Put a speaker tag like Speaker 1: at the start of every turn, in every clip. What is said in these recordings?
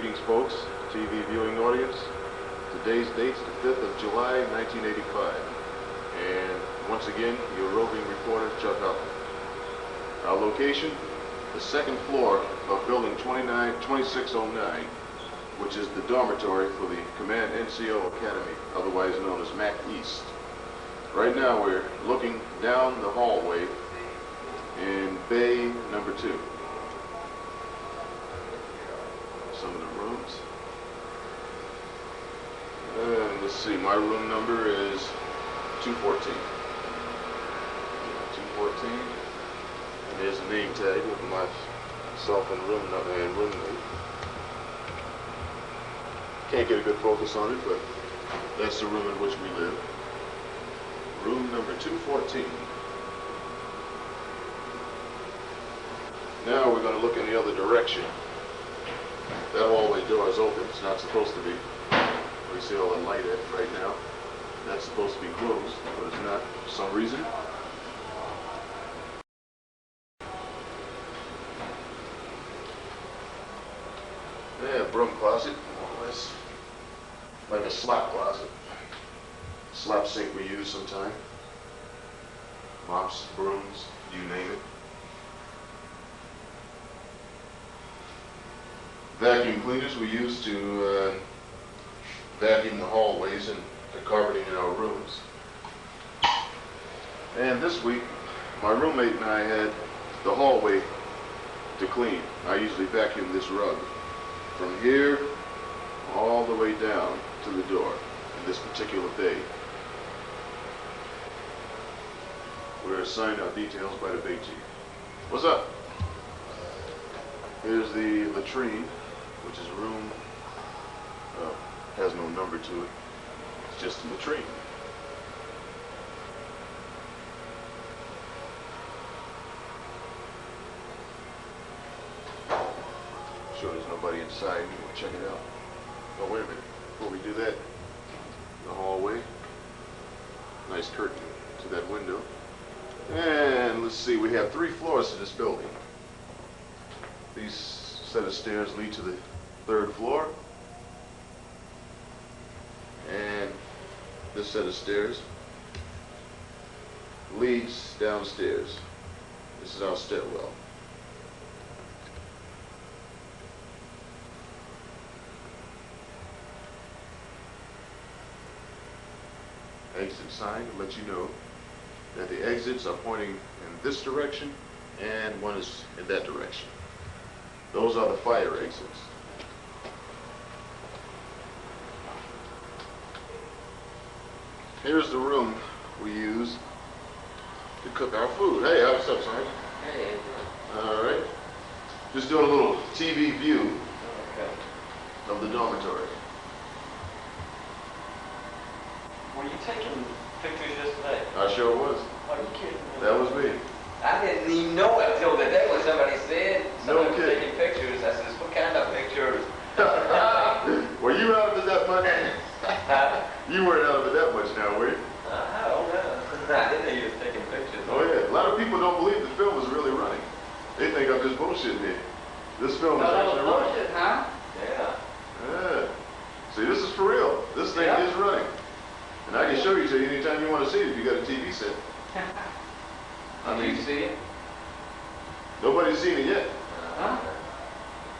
Speaker 1: Greetings, folks, TV viewing audience. Today's date's the 5th of July, 1985. And once again, your roving reporter, Chuck Huffman. Our location, the second floor of building 2609, which is the dormitory for the Command NCO Academy, otherwise known as MAC East. Right now, we're looking down the hallway in bay number 2. Some of the rooms. And let's see, my room number is 214. 214. And there's a name tag with myself and roommate. Can't get a good focus on it, but that's the room in which we live. Room number 214. Now we're going to look in the other direction. That hallway door is open. It's not supposed to be. We see all the light right now. That's supposed to be closed, but it's not for some reason. Yeah, broom closet. More or less like a slop closet. Slop sink we use sometime. Mops, brooms, you name it. Vacuum cleaners we use to vacuum the hallways and the carpeting in our rooms. And this week, my roommate and I had the hallway to clean. I usually vacuum this rug from here all the way down to the door in this particular bay. We're assigned our details by the bay chief. What's up? Here's the latrine, which is room, has no number to it. It's just a latrine. Sure there's nobody inside. We'll check it out. Oh, wait a minute. Before we do that, the hallway, nice curtain to that window. And let's see, we have 3 floors to this building. These set of stairs lead to the 3rd floor. And this set of stairs leads downstairs. This is our stairwell. Exit sign to let you know that the exits are pointing in this direction and one is in that direction. Those are the fire exits. Here's the room we use to cook our food. Hey, what's up, son?
Speaker 2: Hey.
Speaker 1: All right. Just doing a little TV view of the dormitory.
Speaker 2: Were you taking pictures yesterday?
Speaker 1: I sure was.
Speaker 2: Are you kidding me?
Speaker 1: That was me.
Speaker 2: I didn't even know it until today when somebody said somebody was
Speaker 1: kidding.
Speaker 2: taking pictures. I said, what kind of pictures?
Speaker 1: Were you out of it that much? You weren't out of it that much now, were you?
Speaker 2: I don't know. I didn't know you was taking pictures.
Speaker 1: Oh yeah. A lot of people don't believe the film is really running. They think I'm just bullshitting here. This film is actually running.
Speaker 3: Bullshit, huh?
Speaker 2: Yeah.
Speaker 1: Yeah. See, this is for real. This thing is running. And I can show you to you anytime you want to see it if you got a TV set. I mean,
Speaker 2: Did you see it?
Speaker 1: nobody's seen it yet.
Speaker 3: Huh?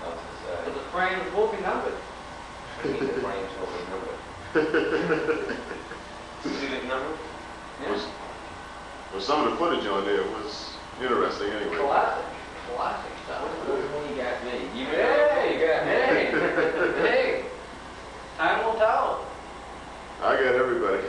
Speaker 3: But the frame is walking over it.
Speaker 2: I need the frames over number. See the number?
Speaker 3: Yeah.
Speaker 1: Well, some of the footage on there was interesting anyway.
Speaker 3: Classic. Classic stuff.
Speaker 2: You got me. You
Speaker 3: Hey,
Speaker 2: got me.
Speaker 3: hey. Time will tell.
Speaker 1: I got everybody.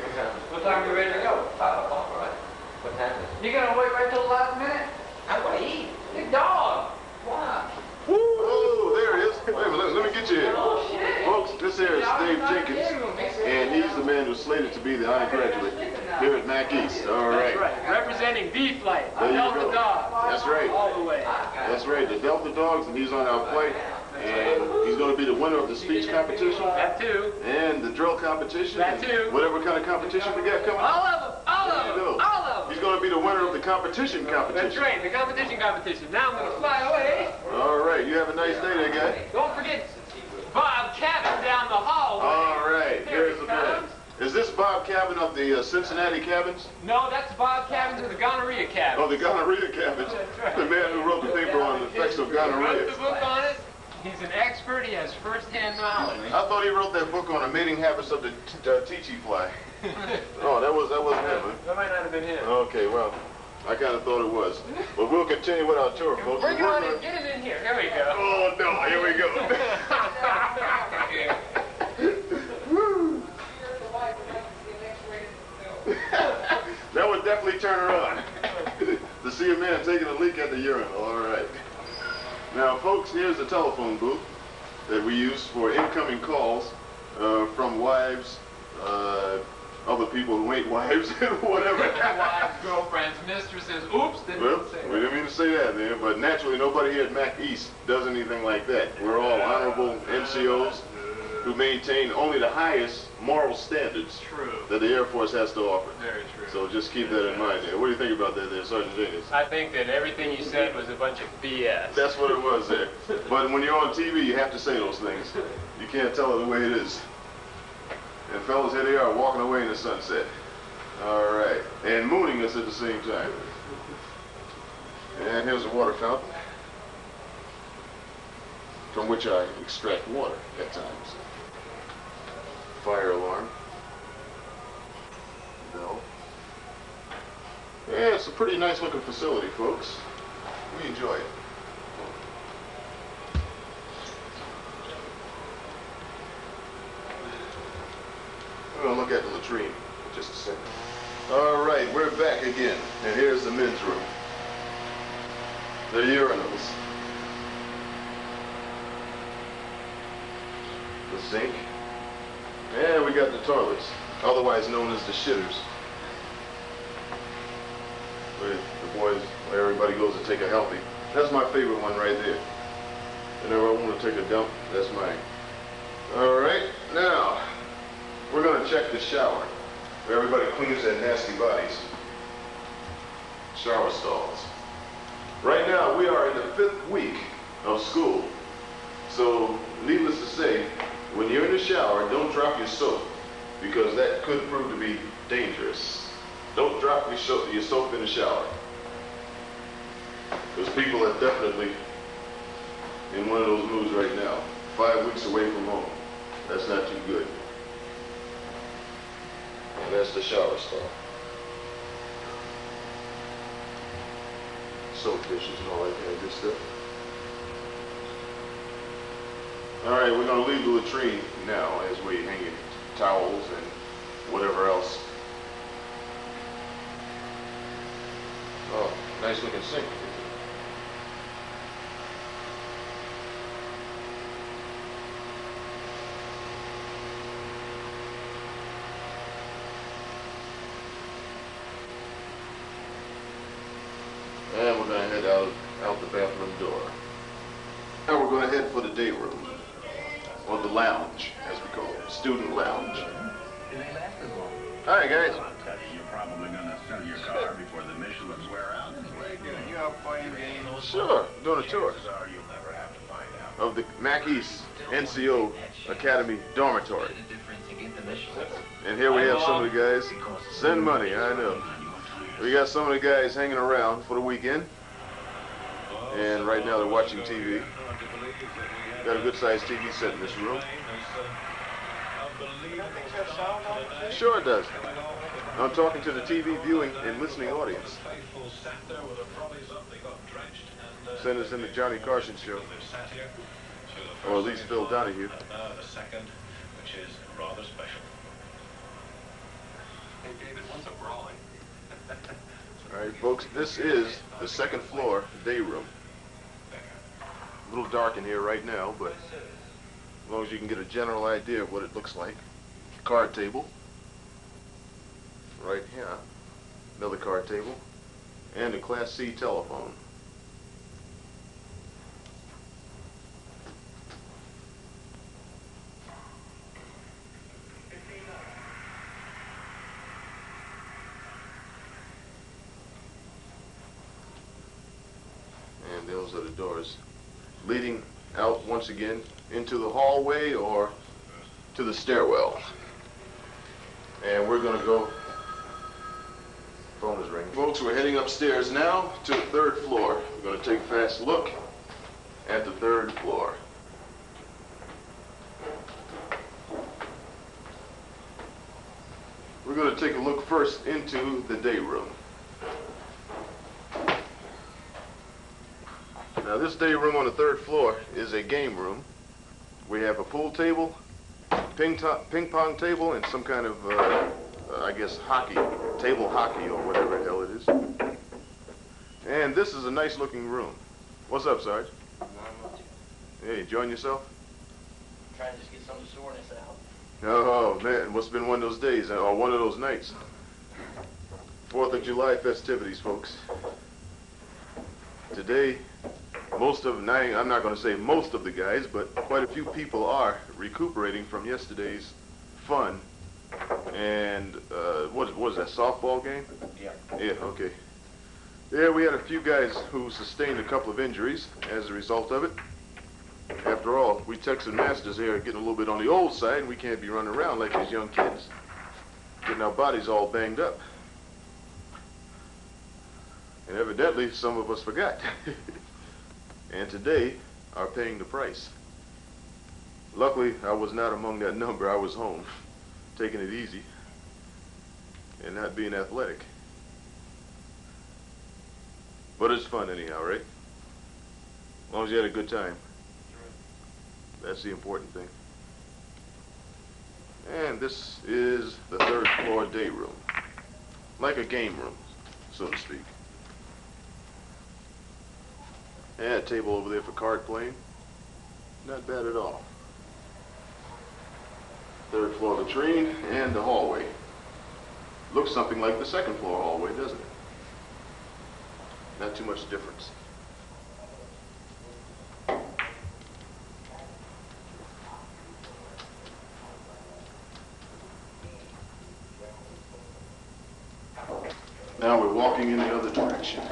Speaker 3: What time are you ready to go?
Speaker 2: 5 o'clock, right? What time is it?
Speaker 3: You gonna wait right till the last minute?
Speaker 2: I want to eat.
Speaker 3: Big dog.
Speaker 2: Why?
Speaker 1: Oh, there it is. Wait a minute, let me get you here.
Speaker 3: Oh, shit.
Speaker 1: Folks, this here is Dave Jenkins, and he's the man who's slated to be the high graduate here at MAC East. All right.
Speaker 4: That's right. Representing B-Flight,
Speaker 1: There you
Speaker 4: Delta
Speaker 1: go.
Speaker 4: Dog.
Speaker 1: That's right.
Speaker 4: All the way.
Speaker 1: That's right, the Delta Dogs, and he's on our flight. And he's going to be the winner of the speech competition.
Speaker 4: That too.
Speaker 1: And the drill competition.
Speaker 4: That too.
Speaker 1: And whatever kind of competition we got coming
Speaker 4: All
Speaker 1: up.
Speaker 4: of them. All
Speaker 1: There
Speaker 4: of
Speaker 1: you
Speaker 4: them.
Speaker 1: go.
Speaker 4: All of them.
Speaker 1: He's going to be the winner of the competition.
Speaker 4: That's right. The competition. Now I'm going to fly away.
Speaker 1: All right. You have a nice day there, guy.
Speaker 4: Don't forget. Bye.
Speaker 1: log cabin of the Cincinnati cabins?
Speaker 4: No, that's Bob Cabins of the gonorrhea cabin.
Speaker 1: Oh, the gonorrhea cabins.
Speaker 4: That's right.
Speaker 1: The man who wrote the paper on the effects of
Speaker 4: He wrote
Speaker 1: gonorrhea.
Speaker 4: the book on it. He's an expert. He has first-hand knowledge.
Speaker 1: I thought he wrote that book on the mating habits of the Teachy fly. Oh, that wasn't him, huh?
Speaker 4: That might not have been him.
Speaker 1: Okay, well, I kind of thought it was. But we'll continue with our tour, folks.
Speaker 4: Bring him on in. Get him in here. Here we go.
Speaker 1: Oh, no, here we go. Woo. That would definitely turn her on. To see a man taking a leak at the urinal, all right. Now, folks, here's the telephone booth that we use for incoming calls from wives, other people who ain't wives, whatever.
Speaker 4: Wives, girlfriends, mistresses. Oops,
Speaker 1: Well,
Speaker 4: didn't say
Speaker 1: we didn't mean to say that there, but naturally nobody here at Mac East does anything like that. We're all honorable NCOs who maintain only the highest moral standards
Speaker 4: True.
Speaker 1: that the Air Force has to offer.
Speaker 4: Very true.
Speaker 1: So just keep that in mind there. What do you think about that there, Sergeant Jennings?
Speaker 4: I think that everything you said was a bunch of BS.
Speaker 1: That's what it was there. But when you're on TV, you have to say those things. You can't tell it the way it is. And fellas, here they are walking away in the sunset. All right. And mooning us at the same time. And here's a water fountain from which I extract water at times. Fire alarm. Bell. Yeah, it's a pretty nice looking facility, folks. We enjoy it. We're going to look at the latrine in just a second. All right, we're back again. And here's the men's room. The urinals. The sink. And we got the toilets, otherwise known as the shitters. Where the boys, where everybody goes to take a helping. That's my favorite one right there. Whenever I want to take a dump, that's mine. All right, now, we're going to check the shower, where everybody cleans their nasty bodies. Shower stalls. Right now, we are in the 5th week of school. So, needless to say, when you're in the shower, don't drop your soap, because that could prove to be dangerous. Don't drop your soap in the shower. Because people are definitely in one of those moods right now. 5 weeks away from home. That's not too good. And that's the shower stall. Soap dishes and all that kind of good stuff. All right, we're going to leave the latrine now as we hang in towels and whatever else. Oh, nice looking sink. And we're going to head out the bathroom door. Now we're going to head for the day room. Or the lounge, as we call it, student lounge. Hi, guys.
Speaker 5: You're probably going to sell your car before the Michelin's wear out.
Speaker 2: You up for your game?
Speaker 1: Sure, doing a tour
Speaker 5: You'll never have to find out.
Speaker 1: of the Mac East NCO Academy Dormitory. And here we have some of the guys. Send money, I know. We got some of the guys hanging around for the weekend. And right now they're watching TV. Got a good-sized TV set in this room. Sure it does. I'm talking to the TV viewing and listening audience. Send us in the Johnny Carson show. Or at least Phil Donahue.
Speaker 5: The second, which is rather special.
Speaker 2: Hey, David, what's a brawling?
Speaker 1: All right, folks, this is the 2nd floor day room. A little dark in here right now, but as long as you can get a general idea of what it looks like. Card table. Right here. Another card table. And a Class C telephone. And those are the doors leading out once again into the hallway or to the stairwell. And we're gonna go, phone is ringing. Folks, we're heading upstairs now to the 3rd floor. We're gonna take a fast look at the 3rd floor. We're gonna take a look first into the day room. Now this day room on the 3rd floor is a game room. We have a pool table, ping pong table, and some kind of, I guess, table hockey or whatever the hell it is. And this is a nice looking room. What's up, Sarge?
Speaker 3: Not much.
Speaker 1: Hey, enjoying yourself?
Speaker 3: Trying to just get some of the soreness out.
Speaker 1: Oh man, must have been one of those days, or one of those nights. 4th of July festivities, folks. Today, I'm not going to say most of the guys, but quite a few people are recuperating from yesterday's fun. And what was that, softball game?
Speaker 3: Yeah.
Speaker 1: Yeah, okay. Yeah, we had a few guys who sustained a couple of injuries as a result of it. After all, we Texas masters here are getting a little bit on the old side, and we can't be running around like these young kids, getting our bodies all banged up. And evidently, some of us forgot. And today are paying the price. Luckily, I was not among that number. I was home, taking it easy, and not being athletic. But it's fun anyhow, right? As long as you had a good time. That's the important thing. And this is the 3rd floor day room. Like a game room, so to speak. And a table over there for card playing. Not bad at all. 3rd floor latrine and the hallway. Looks something like the 2nd floor hallway, doesn't it? Not too much difference. Now we're walking in the other direction.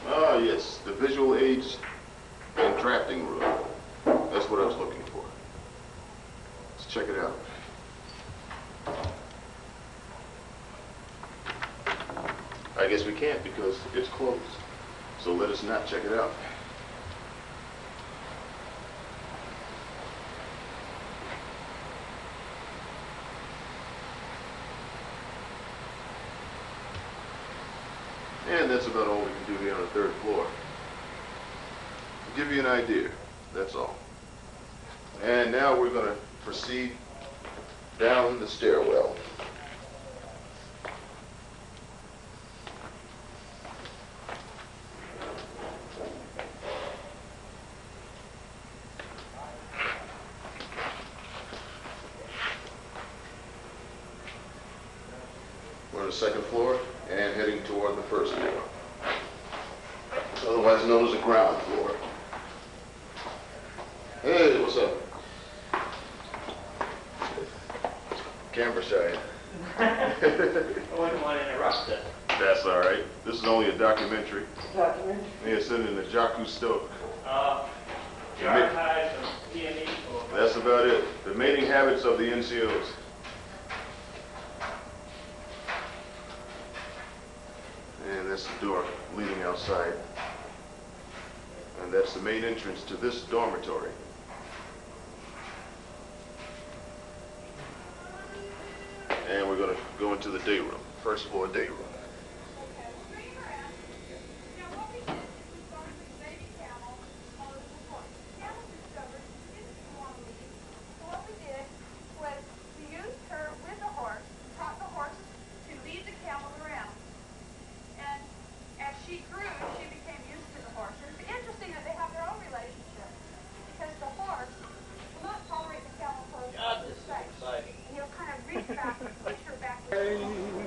Speaker 1: Ah, yes, the visual aids and drafting room. That's what I was looking for. Let's check it out. I guess we can't because it's closed. So let us not check it out. And that's about all we can do here on the 3rd floor. To give you an idea, that's all. And now we're going to proceed down the stairwell. We're on the 2nd floor and heading toward the 1st floor, otherwise known as the ground floor. Hey, what's up? Camera shy.
Speaker 3: I wouldn't want to interrupt it.
Speaker 1: That's all right. This is only a documentary.
Speaker 3: Documentary?
Speaker 1: Yeah, it's in the Jacques stove.
Speaker 3: The archives of P&E.
Speaker 1: That's about it. The mating habits of the NCOs. And that's the door leading outside. And that's the main entrance to this dormitory. And we're going to go into the day room, 1st floor day room.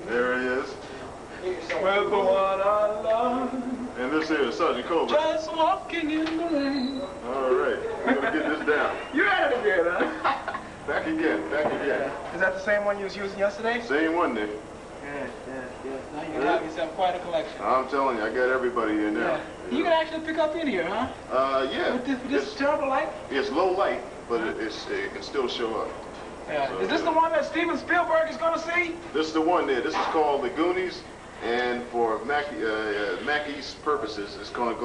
Speaker 1: There he is. this here is Sergeant Cobra.
Speaker 4: Just walking in the rain.
Speaker 1: All right, we're gonna get this down.
Speaker 4: You had it again, huh?
Speaker 1: Back again, back again.
Speaker 4: Is that the same one you was using yesterday?
Speaker 1: Same one there.
Speaker 4: Yeah. Now you have yourself quite a collection.
Speaker 1: I'm telling you, I got everybody here now.
Speaker 4: Yeah. You can actually pick up in here, huh?
Speaker 1: Yeah.
Speaker 4: With this terrible light?
Speaker 1: It's low light, but it can still show up.
Speaker 4: Yeah.
Speaker 1: So,
Speaker 4: is this the one that Steven Spielberg is going to see?
Speaker 1: This is the one there. This is called The Goonies, and for Mackey's purposes, it's called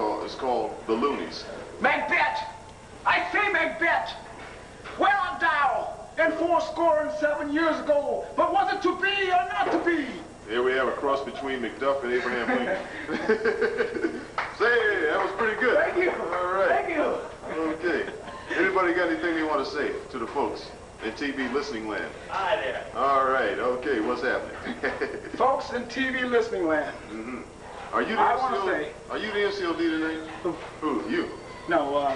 Speaker 1: The Loonies.
Speaker 4: Macbeth! I say Macbeth! Well, thou, and 87 years ago, but was it to be or not to be?
Speaker 1: Here we have a cross between Macduff and Abraham Lincoln. Say, that was pretty good.
Speaker 4: Thank you.
Speaker 1: All right.
Speaker 4: Thank you.
Speaker 1: Okay. Anybody got anything they want to say to the folks in TV listening land?
Speaker 3: Hi there.
Speaker 1: All right. Okay. What's happening?
Speaker 4: Folks in TV listening land.
Speaker 1: Mm-hmm. Are you the
Speaker 4: I
Speaker 1: NCO?
Speaker 4: wanna say-
Speaker 1: Are you the NCOD tonight? Who? You?
Speaker 4: No,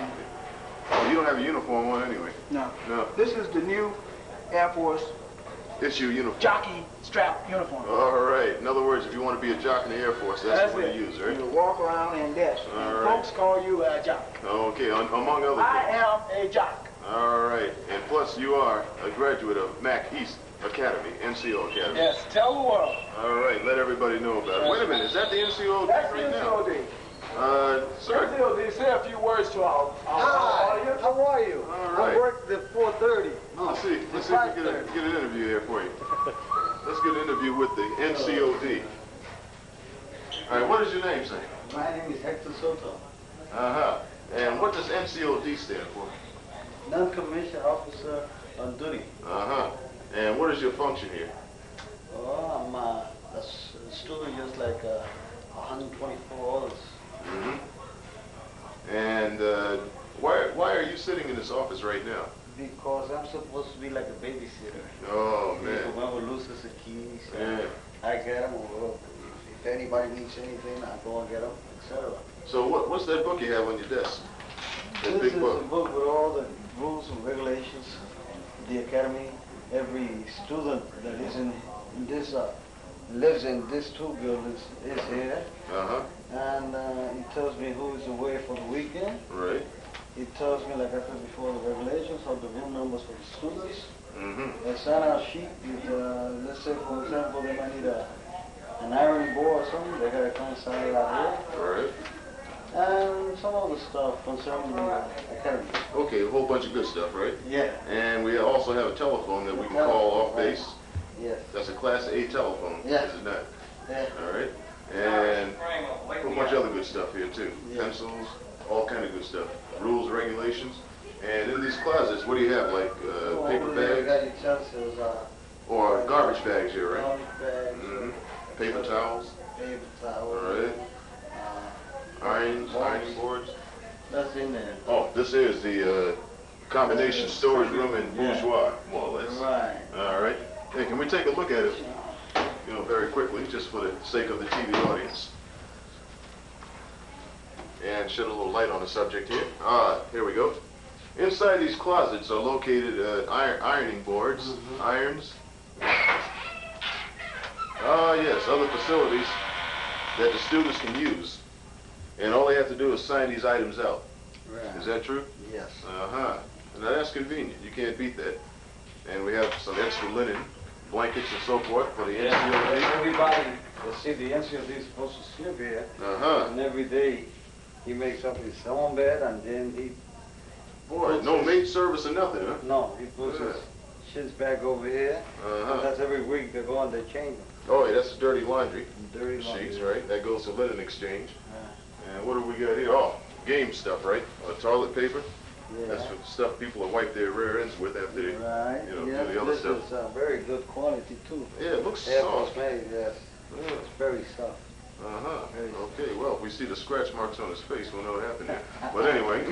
Speaker 1: Oh, you don't have a uniform on anyway.
Speaker 4: no.
Speaker 1: No.
Speaker 4: This is the new Air Force
Speaker 1: It's your uniform.
Speaker 4: jockey strap uniform.
Speaker 1: All right. In other words, if you want to be a jock in the Air Force, that's the one
Speaker 4: it.
Speaker 1: to use, right?
Speaker 4: You walk around in this.
Speaker 1: All
Speaker 4: And
Speaker 1: right.
Speaker 4: folks call you a jock.
Speaker 1: Okay. Among other
Speaker 4: I
Speaker 1: things.
Speaker 4: am a jock.
Speaker 1: All right. And plus, you are a graduate of Mac East Academy, NCO Academy.
Speaker 4: Yes, tell the world.
Speaker 1: All right. Let everybody know about it. Wait a minute. Is that the NCO
Speaker 4: That's
Speaker 1: right
Speaker 4: the
Speaker 1: now?
Speaker 4: NCOD.
Speaker 1: Sir.
Speaker 4: NCOD, say a few words to our audience.
Speaker 6: How are you?
Speaker 1: All right.
Speaker 6: I worked at 4:30.
Speaker 1: Let's see if we get an interview here for you. Let's get an interview with the NCOD. All right, what is your name, sir?
Speaker 6: My name is Hector Soto.
Speaker 1: Uh-huh. And what does NCOD stand for?
Speaker 6: Non-commissioned officer on duty.
Speaker 1: Uh-huh. And what is your function here?
Speaker 6: Oh, I'm a student just like 124 others.
Speaker 1: Mm-hmm. And why are you sitting in this office right now?
Speaker 6: Because I'm supposed to be like a babysitter.
Speaker 1: Oh, man.
Speaker 6: When we lose the keys,
Speaker 1: Yeah.
Speaker 6: I get them. If anybody needs anything, I go and get them, etc.
Speaker 1: So what's that book you have on your desk? That
Speaker 6: This
Speaker 1: big
Speaker 6: is
Speaker 1: book.
Speaker 6: a book with all the rules and regulations of the academy. Every student that is in this, lives in these two buildings is here.
Speaker 1: Uh-huh.
Speaker 6: And it tells me who is away for the weekend.
Speaker 1: Right.
Speaker 6: It tells me, like I said before, the regulations of the room numbers for the students.
Speaker 1: Mm-hmm.
Speaker 6: They sign out sheet with, let's say, for example, they might need an iron board or something. They gotta come sign it out here.
Speaker 1: All right.
Speaker 6: And some other stuff concerning the academy.
Speaker 1: Okay, a whole bunch of good stuff, right?
Speaker 6: Yeah.
Speaker 1: And we also have a telephone that we can call off base.
Speaker 6: Yes.
Speaker 1: That's a Class A telephone,
Speaker 6: Yeah.
Speaker 1: is it not?
Speaker 6: Yeah.
Speaker 1: All right. And a whole bunch of other good stuff here too.
Speaker 6: Yeah.
Speaker 1: Pencils, all kind of good stuff. Rules, regulations. And in these closets, what do you have? Like paper
Speaker 6: You
Speaker 1: bags
Speaker 6: got your chances,
Speaker 1: or garbage bags here, right?
Speaker 6: garbage bags,
Speaker 1: Mm-hmm. Paper towels.
Speaker 6: paper
Speaker 1: All
Speaker 6: towels.
Speaker 1: right. Ironing boards.
Speaker 6: That's in there.
Speaker 1: Oh, this is the combination storage room and bourgeois, more or less.
Speaker 6: Right.
Speaker 1: All right. Hey, can we take a look at it, very quickly, just for the sake of the TV audience? And shed a little light on the subject here. Here we go. Inside these closets are located ironing boards, irons. Yes, other facilities that the students can use. And all they have to do is sign these items out.
Speaker 6: Right.
Speaker 1: Is that true?
Speaker 6: Yes.
Speaker 1: Uh-huh. Now that's convenient. You can't beat that. And we have some extra linen, blankets and so forth for the NCOD.
Speaker 6: Everybody, you see, the NCOD is supposed to sleep here.
Speaker 1: Uh-huh.
Speaker 6: And every day, he makes up his own bed, and then he...
Speaker 1: Boy, no maid service or nothing, huh?
Speaker 6: No, he puts his shits back over here.
Speaker 1: Uh-huh.
Speaker 6: And that's every week they go and they change them.
Speaker 1: Oh, yeah, that's the dirty laundry.
Speaker 6: Dirty laundry.
Speaker 1: Sheets, right? That goes to linen exchange.
Speaker 6: Yeah.
Speaker 1: And what do we got here? Oh, game stuff, right? Toilet paper.
Speaker 6: Yeah.
Speaker 1: That's for stuff people will wipe their rear ends with after they,
Speaker 6: Right.
Speaker 1: do
Speaker 6: Yeah,
Speaker 1: the other
Speaker 6: this
Speaker 1: stuff.
Speaker 6: is very good quality too.
Speaker 1: Yeah, it looks
Speaker 6: Air
Speaker 1: soft.
Speaker 6: Force made, yes.
Speaker 1: Yeah.
Speaker 6: It's very soft.
Speaker 1: Uh-huh.
Speaker 6: Very
Speaker 1: Okay, well, if we see the scratch marks on his face, we'll know what happened there. But anyway.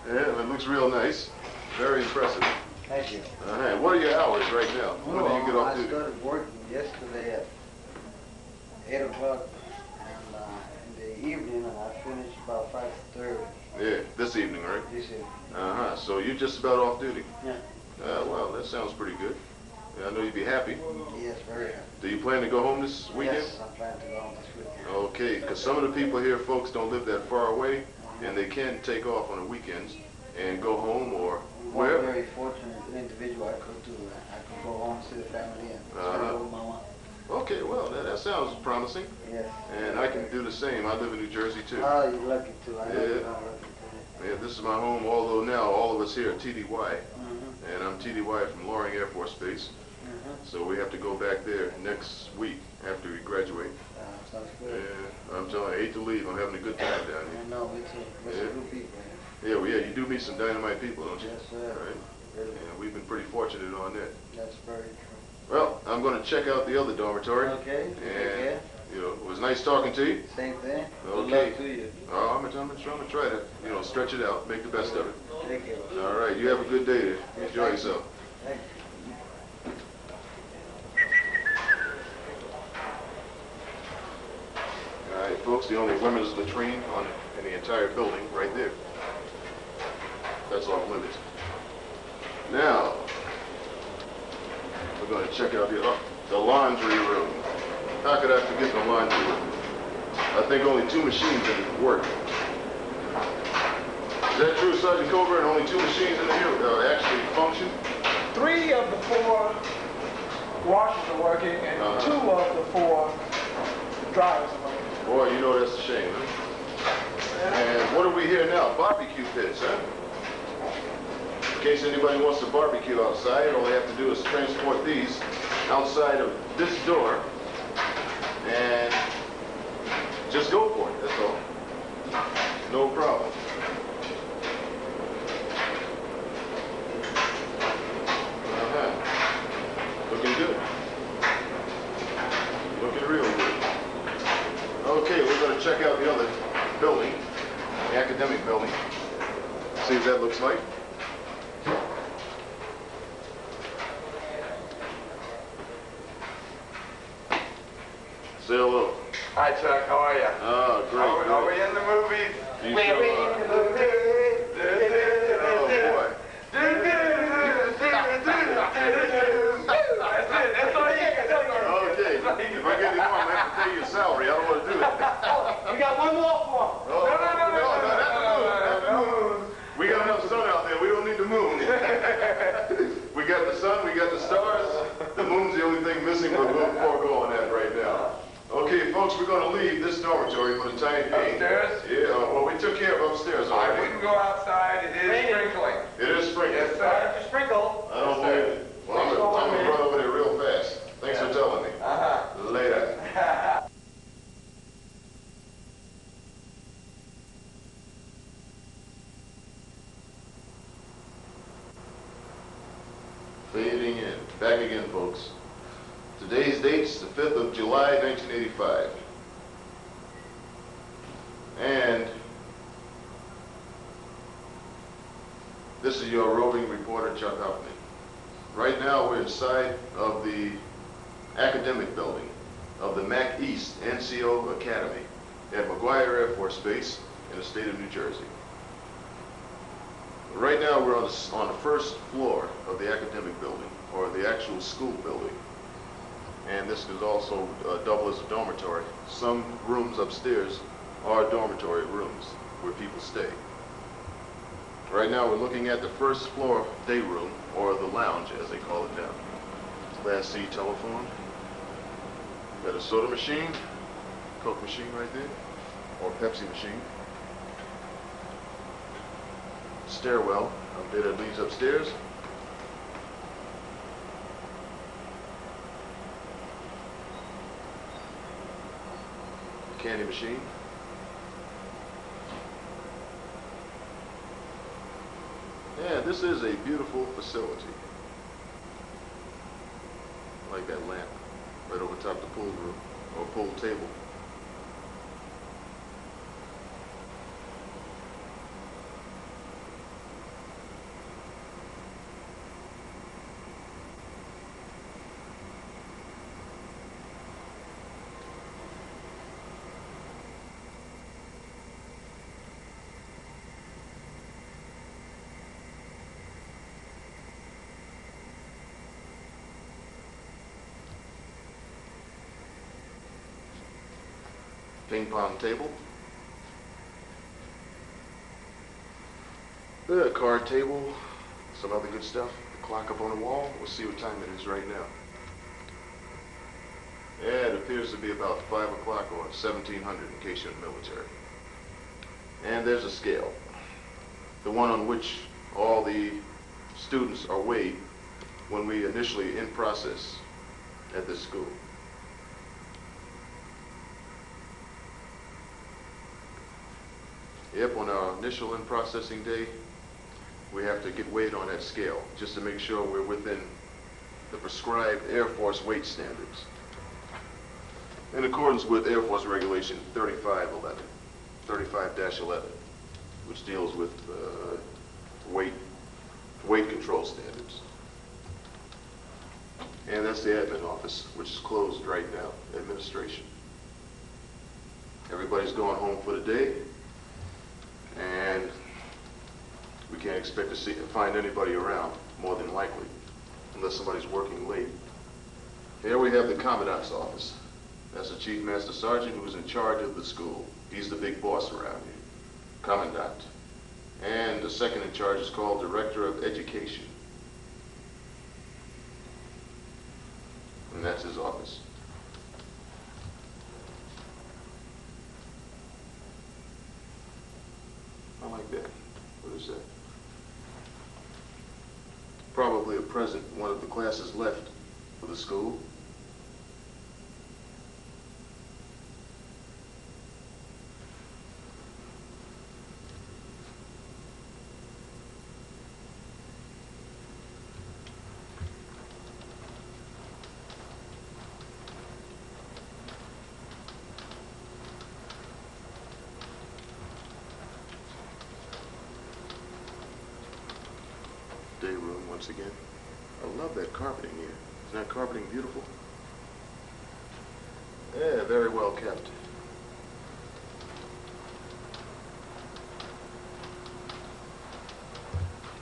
Speaker 1: Yeah, it looks real nice. Very impressive.
Speaker 6: Thank you.
Speaker 1: Uh-huh. What are your hours right now? When do you get off
Speaker 6: I
Speaker 1: duty?
Speaker 6: started working yesterday at 8 o'clock and in the evening, and I finished about 5:30
Speaker 1: Yeah, this evening, right?
Speaker 6: this evening.
Speaker 1: Uh-huh. So you're just about off duty?
Speaker 6: Yeah.
Speaker 1: Well, that sounds pretty good. I know you'd be happy.
Speaker 6: Yes, very happy.
Speaker 1: Do you plan to go home this weekend?
Speaker 6: Yes, I'm planning to go home this weekend.
Speaker 1: Okay, because some of the people here, folks, don't live that far away, and they can take off on the weekends and go home or
Speaker 6: One
Speaker 1: wherever.
Speaker 6: very fortunate individual I could do that. I could go home, see the family, and spend it with mama.
Speaker 1: Okay, well, that sounds promising.
Speaker 6: Yes.
Speaker 1: And I can do the same. I live in New Jersey, too.
Speaker 6: Oh, you're lucky too. I know
Speaker 1: Yeah.
Speaker 6: you're not lucky too.
Speaker 1: Yeah, this is my home, although now all of us here are TDY. And I'm TDY from Loring Air Force Base. So we have to go back there next week after we graduate.
Speaker 6: Sounds good.
Speaker 1: Yeah, I'm telling you, I hate to leave. I'm having a good time down here.
Speaker 6: I know, me too. There's some good people here.
Speaker 1: Yeah, well, yeah, you do meet some dynamite people, don't you?
Speaker 6: Yes, sir.
Speaker 1: Right.
Speaker 6: Really.
Speaker 1: Yeah, we've been pretty fortunate on that.
Speaker 6: That's very true.
Speaker 1: Well, I'm going to check out the other dormitory.
Speaker 6: Okay.
Speaker 1: And, you know, it was nice talking to you.
Speaker 6: Same thing. Good
Speaker 1: Okay.
Speaker 6: luck to you.
Speaker 1: Oh, I'm gonna try to, you know, stretch it out, make the best of it.
Speaker 6: Thank you.
Speaker 1: All right, you have a good day there.
Speaker 6: Yes,
Speaker 1: Enjoy
Speaker 6: thank
Speaker 1: yourself.
Speaker 6: Thank you.
Speaker 1: All right, folks, the only women's latrine in the entire building, right there. That's off limits. Now, we're going to check out the laundry room. How could I forget the laundry room? I think only 2 machines in it work. Is that true, Sergeant Coburn? Only 2 machines in here actually function?
Speaker 4: 3 of the 4 washers are working, and 2 of the 4 dryers are working.
Speaker 1: Boy, you know that's a shame, huh? And what do we hear now? Barbecue pits, huh? In case anybody wants to barbecue outside, all they have to do is transport these outside of this door and just go for it, that's all. No problem. Looking good. Looking real good. Okay, we're going to check out the other building, the academic building. See what that looks like. Say hello.
Speaker 7: Hi, Chuck. How are you?
Speaker 1: Oh, great.
Speaker 7: Are we in the movies?
Speaker 1: You sure are.
Speaker 7: in the movies?
Speaker 1: Oh, boy.
Speaker 7: That's all you can do.
Speaker 1: Okay, if I get any more, I'm going to have to pay you a salary. I don't want to do that.
Speaker 3: We got one more for him.
Speaker 1: Oh, that's the moon. We got enough sun out there. We don't need the moon. We got the sun, we got the stars. The moon's the only thing missing, but we'll forego on that right now. Okay, folks, we're going to leave this dormitory for the time being.
Speaker 7: Upstairs?
Speaker 1: Yeah, well, we took care of upstairs
Speaker 7: I
Speaker 1: already.
Speaker 7: wouldn't go outside. It is sprinkling.
Speaker 1: It is sprinkling.
Speaker 7: Yes, sir.
Speaker 3: Just sprinkle.
Speaker 1: I don't believe it. Well, I'm going to run over there real fast. Thanks for telling me. Later. Fading in. Back again, folks. Today's date's the 5th of July, 1985. And this is your roving reporter, Chuck Huffman. Right now, we're inside of the academic building of the Mac East NCO Academy at McGuire Air Force Base in the state of New Jersey. Right now, we're on the first floor of the academic building, or the actual school building. And this could also double as a dormitory. Some rooms upstairs are dormitory rooms where people stay. Right now, we're looking at the first floor day room, or the lounge, as they call it now. Class C telephone. Got a soda machine, Coke machine right there, or Pepsi machine. Stairwell up there that leads upstairs. Candy machine. Yeah, this is a beautiful facility. I like that lamp right over top the pool room, or pool table. ping pong table, the card table, some other good stuff, the clock up on the wall. We'll see what time it is right now. Yeah, it appears to be about 5 o'clock or 1700 in case you're in the military. And there's a scale, the one on which all the students are weighed when we initially in process at this school. Yep, on our initial in processing day, we have to get weighed on that scale just to make sure we're within the prescribed Air Force weight standards, in accordance with Air Force Regulation 35-11, which deals with weight control standards. And that's the admin office, which is closed right now, administration. Everybody's going home for the day, and we can't expect to find anybody around, more than likely, unless somebody's working late. Here we have the commandant's office. That's the chief master sergeant who's in charge of the school. He's the big boss around here, commandant. And the second in charge is called director of education. And that's his office. I like that. What is that? Probably a present one of the classes left for the school. Day room once again. I love that carpeting here. Isn't that carpeting beautiful? Yeah, very well kept.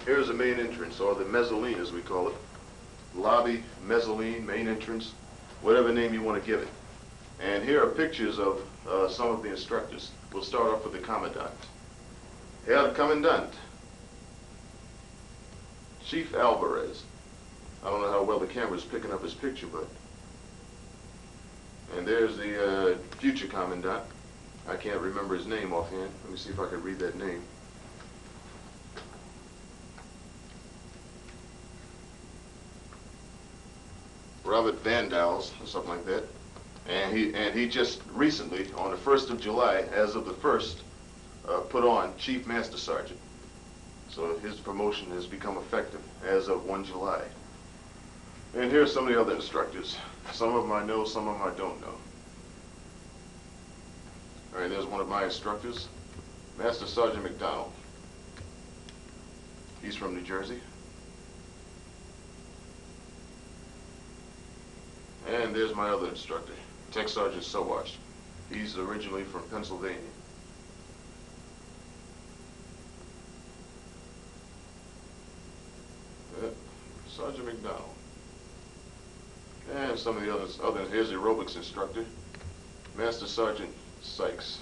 Speaker 1: Here's the main entrance, or the mezzanine as we call it. Lobby, mezzanine, main entrance, whatever name you want to give it. And here are pictures of some of the instructors. We'll start off with the commandant. Herr Commandant, Chief Alvarez. I don't know how well the camera's picking up his picture, but... And there's the future commandant. I can't remember his name offhand. Let me see if I can read that name. Robert Van Dals, or something like that. And he just recently, on the 1st of July, as of the 1st, put on Chief Master Sergeant. So his promotion has become effective as of 1 July. And here's some of the other instructors. Some of them I know, some of them I don't know. All right, there's one of my instructors, Master Sergeant McDonald. He's from New Jersey. And there's my other instructor, Tech Sergeant Sowatch. He's originally from Pennsylvania. Sergeant McDonald. And some of the others. Here's the aerobics instructor, Master Sergeant Sykes.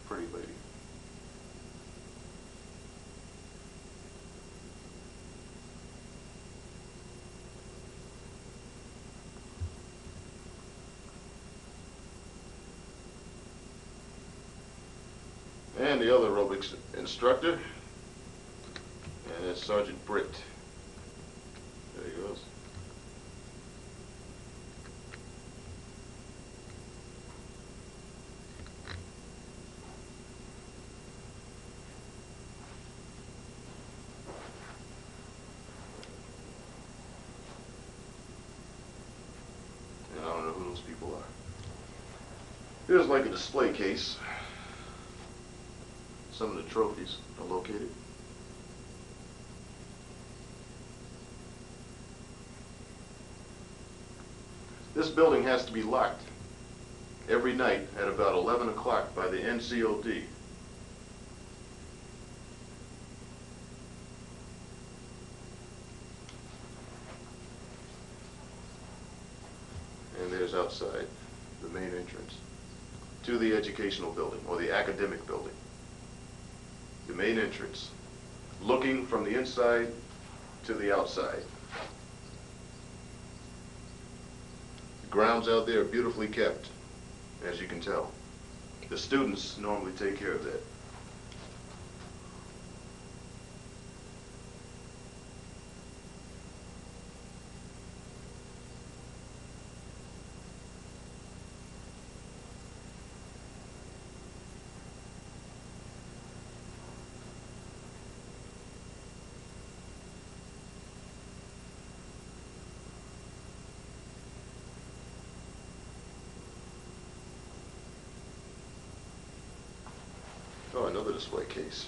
Speaker 1: Pretty lady. And the other aerobics instructor, and that's Sergeant Britt. There he goes. And I don't know who those people are. Here's like a display case. Some of the trophies are located. This building has to be locked every night at about 11 o'clock by the NCOD. And there's stairs outside the main entrance to the educational building or the academic building. The main entrance, looking from the inside to the outside. The grounds out there are beautifully kept, as you can tell. The students normally take care of that. Oh, another display case.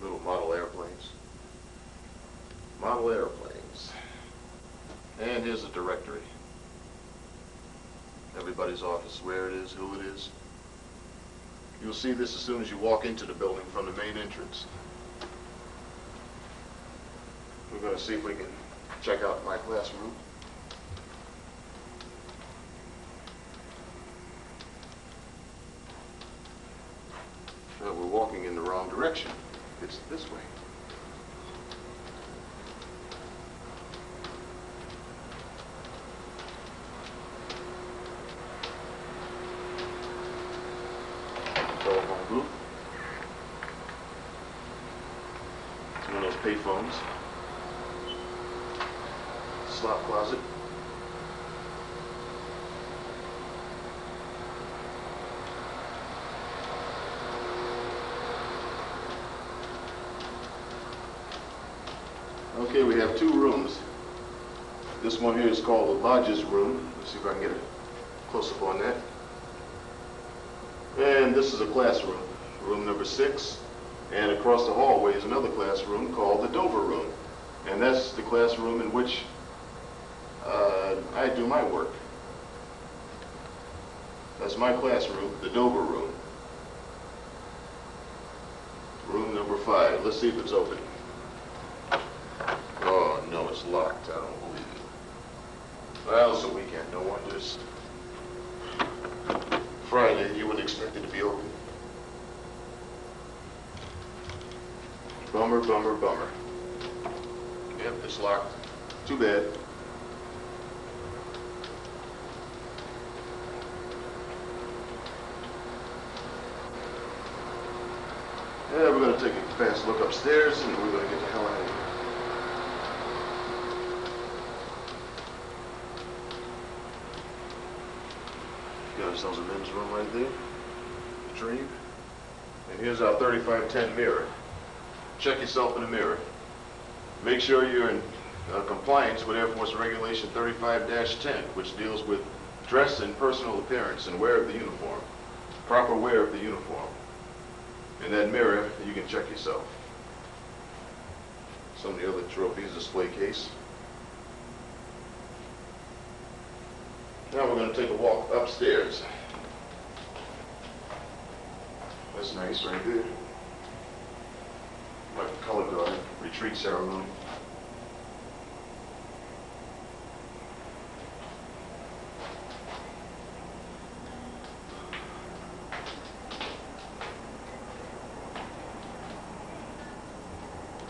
Speaker 1: Little model airplanes. Model airplanes. And here's a directory. Everybody's office, where it is, who it is. You'll see this as soon as you walk into the building from the main entrance. We're going to see if we can check out my classroom. We're walking in the wrong direction. It's this way. Telephone booth. It's one of those payphones. Slop closet. Okay, we have two rooms. This one here is called the lodger's room. Let's see if I can get a close-up on that. And this is a classroom, room number 6. And across the hallway is another classroom called the Dover room. And that's the classroom in which I do my work. That's my classroom, the Dover room. Room number 5. Let's see if it's open. Oh, no, it's locked. I don't believe it. Well, it's a weekend. No wonders. Friday, you wouldn't expect it to be open. Bummer, bummer, bummer. Yep, it's locked. Too bad. Yeah, we're going to take a fast look upstairs and we're going to get the hell out of here. Got ourselves a men's room right there. Dream. And here's our 3510 mirror. Check yourself in the mirror. Make sure you're in compliance with Air Force Regulation 35-10, which deals with dress and personal appearance and wear of the uniform. Proper wear of the uniform. In that mirror, you can check yourself. Some of the other trophies, display case. Now we're going to take a walk upstairs. That's nice right there. Like a color guard, retreat ceremony.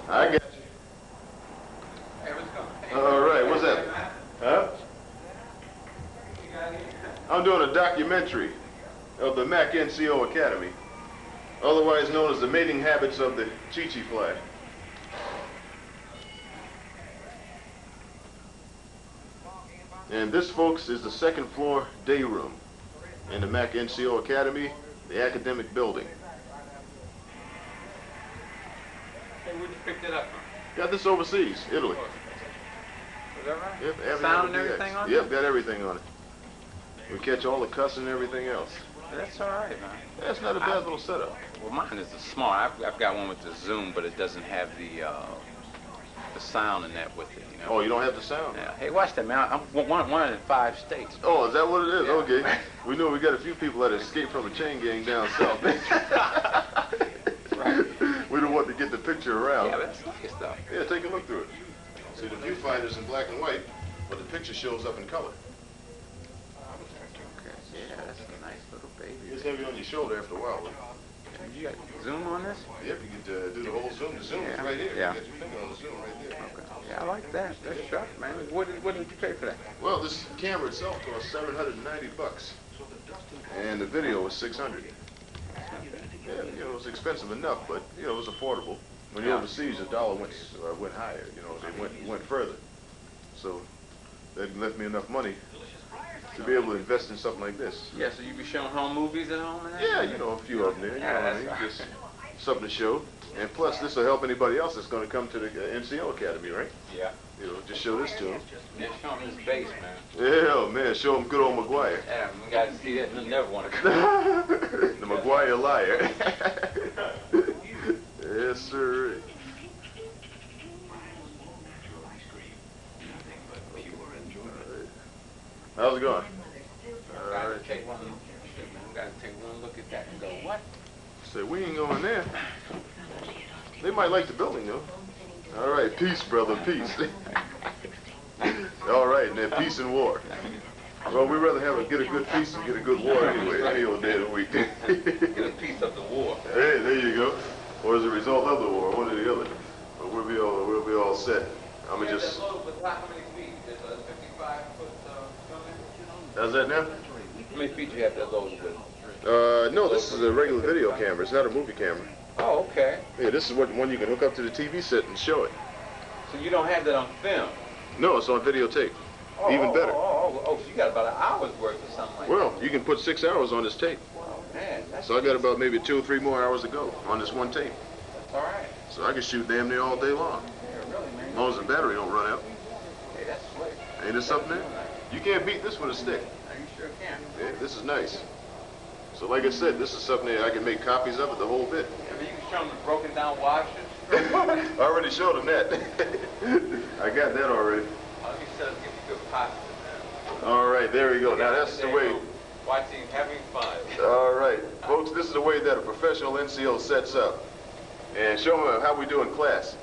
Speaker 1: I got you.
Speaker 7: Hey, what's going on?
Speaker 1: All right, what's that? Huh? I'm doing a documentary of the MAC NCO Academy, otherwise known as the mating habits of the Chi-Chi fly. And this, folks, is the second floor day room in the MAC NCO Academy, the academic building.
Speaker 7: Hey, where'd you pick that up from?
Speaker 1: Got this overseas, Italy.
Speaker 7: Is that right?
Speaker 1: Yep, every
Speaker 7: Sound and
Speaker 1: MDX.
Speaker 7: everything on
Speaker 1: Yep,
Speaker 7: it?
Speaker 1: got everything on it. We catch all the cussing and everything else.
Speaker 7: That's all right, man.
Speaker 1: That's not a bad little setup.
Speaker 7: Well, mine is a small. I've got one with the zoom, but it doesn't have the sound in that with it, you know.
Speaker 1: Oh, you don't have the sound?
Speaker 7: Yeah. Hey, watch that, man. I'm one in 5 states.
Speaker 1: Oh, is that what it is?
Speaker 7: Yeah.
Speaker 1: Okay. We know we got a few people that escaped from a chain gang down south.
Speaker 7: Right.
Speaker 1: We don't want to get the picture around.
Speaker 7: Yeah, but that's nice stuff.
Speaker 1: Yeah, take a look through it. See, the viewfinder's in black and white, but the picture shows up in color.
Speaker 7: Okay. Yeah, that's a nice little baby.
Speaker 1: It's heavy on your shoulder after a while.
Speaker 7: You got zoom on this?
Speaker 1: Yep, you could do the whole zoom. The zoom is right here.
Speaker 7: Yeah.
Speaker 1: You got your finger on the zoom right there.
Speaker 7: Okay. Yeah, I like that. That's sharp, man. What did you pay for that?
Speaker 1: Well, this camera itself cost $790, and the video was $600. Yeah, you know, it was expensive enough, but you know, it was affordable. When you're overseas, the dollar went higher. You know, they went further. So that left me enough money to be able to invest in something like this.
Speaker 7: Yeah, so you be showing home movies at home and that?
Speaker 1: Yeah, you know, a few of them there. You know what I mean?
Speaker 7: that's
Speaker 1: Just something to show. And plus, this will help anybody else that's going to come to the NCO Academy, right?
Speaker 7: Yeah.
Speaker 1: You know, just show this to them.
Speaker 7: Yeah, show them this bass, man.
Speaker 1: Yeah, oh, man, show them good old McGuire.
Speaker 7: Yeah, we got to see that. They'll never want to come.
Speaker 1: The McGuire liar. Yes, sir. How's it going?
Speaker 7: Gotta take one. Shit, man, we gotta take one look at that and go, what?
Speaker 1: Say, we ain't going there. They might like the building, though. All right, peace, brother, peace. All right, and then peace and war. Well, we'd rather get a good peace than get a good war anyway, any old day of the week.
Speaker 7: Get a piece of the war.
Speaker 1: Hey, there you go. Or as a result of the war, one or the other. But we'll be all set. I'm gonna just.
Speaker 7: How many feet? Is a 55-foot building?
Speaker 1: How's that now?
Speaker 7: How many feet do you have that loaded with?
Speaker 1: No, this is a regular video camera. It's not a movie camera.
Speaker 7: Oh, okay.
Speaker 1: Yeah, this is one you can hook up to the TV set and show it.
Speaker 7: So you don't have that on film?
Speaker 1: No, it's on videotape. Even better.
Speaker 7: So you got about an hour's worth or something like
Speaker 1: Well,
Speaker 7: that.
Speaker 1: you can put 6 hours on this tape.
Speaker 7: Oh, man. That's
Speaker 1: So I got about maybe 2 or 3 more hours to go on this one tape.
Speaker 7: That's all right.
Speaker 1: So I can shoot damn near all day long.
Speaker 7: Yeah, really, man.
Speaker 1: As long as the battery don't run out.
Speaker 7: Hey, that's slick.
Speaker 1: Ain't this something there? You can't beat this with a stick.
Speaker 7: You sure can.
Speaker 1: Yeah, this is nice. So like I said, this is something that I can make copies of it the whole bit.
Speaker 7: I mean, you can show them the broken down washers.
Speaker 1: I already showed them that. I got that already.
Speaker 7: All you said is give you good pasta, man.
Speaker 1: All right, there we go. Now that's the way.
Speaker 7: Watching, having fun.
Speaker 1: All right, folks, this is the way that a professional NCO sets up. And show them how we do in class.